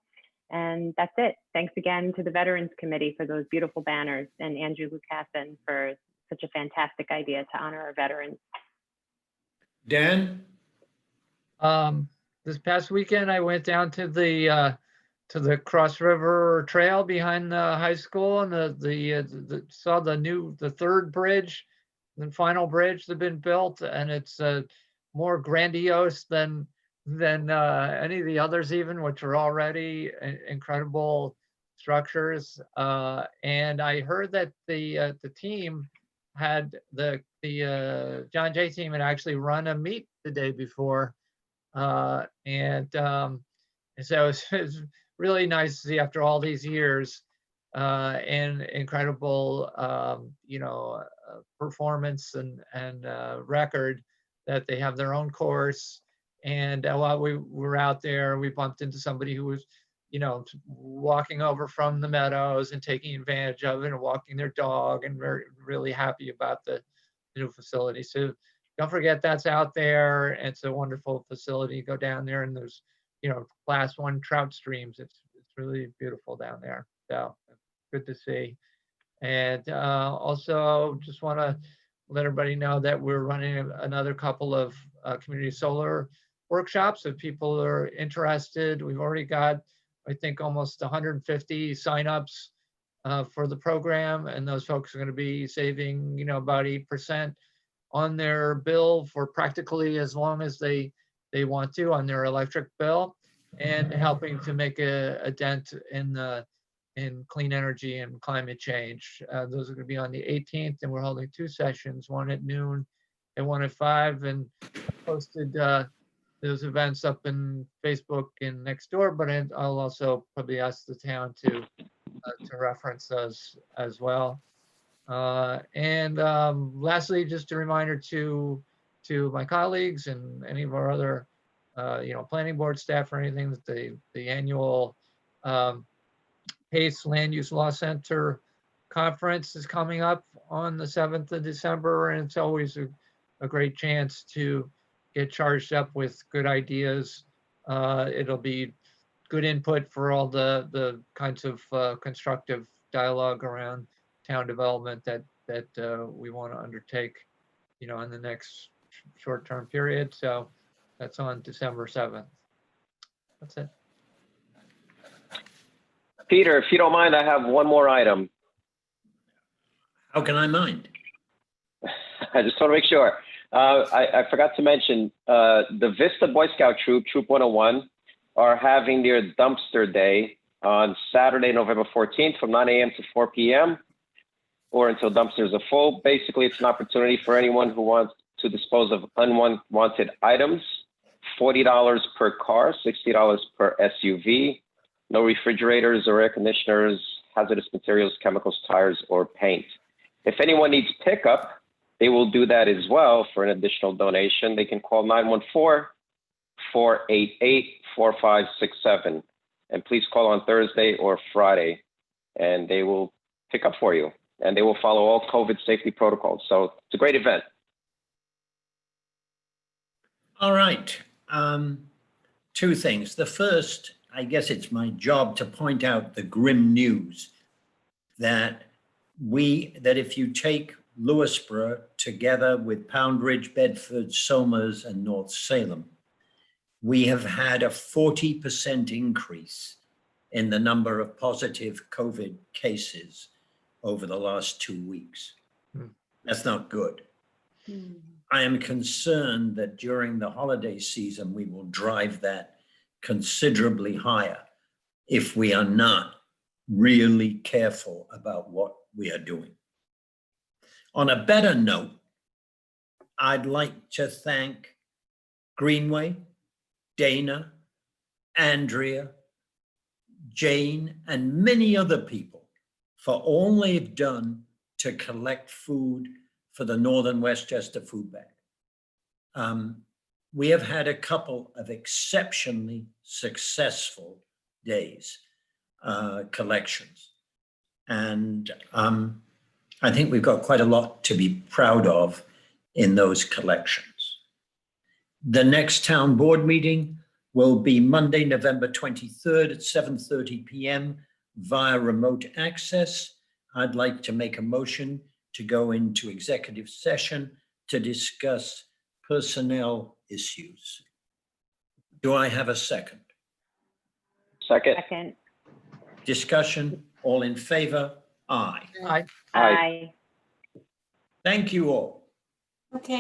And that's it. Thanks again to the Veterans Committee for those beautiful banners, and Andrew Lucassen for such a fantastic idea to honor our veterans. Dan? This past weekend, I went down to the Cross River Trail behind the high school, and saw the third bridge, the final bridge that's been built, and it's more grandiose than any of the others, even, which are already incredible structures. And I heard that the team had the John Jay team had actually run a meet the day before. And so it's really nice to see after all these years and incredible, performance and record that they have their own course. And while we were out there, we bumped into somebody who was, walking over from the meadows and taking advantage of it and walking their dog, and we're really happy about the new facility. So don't forget that's out there. It's a wonderful facility. Go down there, and there's, class 1 trout streams. It's really beautiful down there. So good to see. And also just want to let everybody know that we're running another couple of community solar workshops. If people are interested, we've already got, I think, almost 150 signups for the program, and those folks are going to be saving, about 8% on their bill for practically as long as they want to on their electric bill, and helping to make a dent in clean energy and climate change. Those are going to be on the 18th, and we're holding 2 sessions, one at noon and one at 5, and posted those events up in Facebook and Nextdoor, but I'll also probably ask the town to reference those as well. And lastly, just a reminder to my colleagues and any of our other planning board staff or anything, that the annual PACE Land Use Law Center conference is coming up on the 7th of December, and it's always a great chance to get charged up with good ideas. It'll be good input for all the kinds of constructive dialogue around town development that we want to undertake, in the next short-term period. So that's on December 7th. That's it. Peter, if you don't mind, I have one more item. How can I mind? I just want to make sure. I forgot to mention, the Vista Boy Scout Troop, Troop 101, are having their dumpster day on Saturday, November 14th from 9 a.m. to 4 p.m. or until dumpsters are full. Basically, it's an opportunity for anyone who wants to dispose of unwanted items. $40 per car, $60 per SUV. No refrigerators or air conditioners, hazardous materials, chemicals, tires, or paint. If anyone needs pickup, they will do that as well for an additional donation. They can call 914-488-4567. And please call on Thursday or Friday, and they will pick up for you. And they will follow all COVID safety protocols. So it's a great event. All right. 2 things. The first, I guess it's my job to point out the grim news that if you take Lewisboro together with Pound Ridge, Bedford, Somers, and North Salem, we have had a 40% increase in the number of positive COVID cases over the last 2 weeks. That's not good. I am concerned that during the holiday season, we will drive that considerably higher if we are not really careful about what we are doing. On a better note, I'd like to thank Greenway, Dana, Andrea, Jane, and many other people for all they've done to collect food for the Northern Westchester Food Bank. We have had a couple of exceptionally successful days, collections. And I think we've got quite a lot to be proud of in those collections. The next town board meeting will be Monday, November 23rd at 7:30 p.m. via remote access. I'd like to make a motion to go into executive session to discuss personnel issues. Do I have a second? Second. Discussion, all in favor? Aye. Aye. Aye. Thank you all. Okay.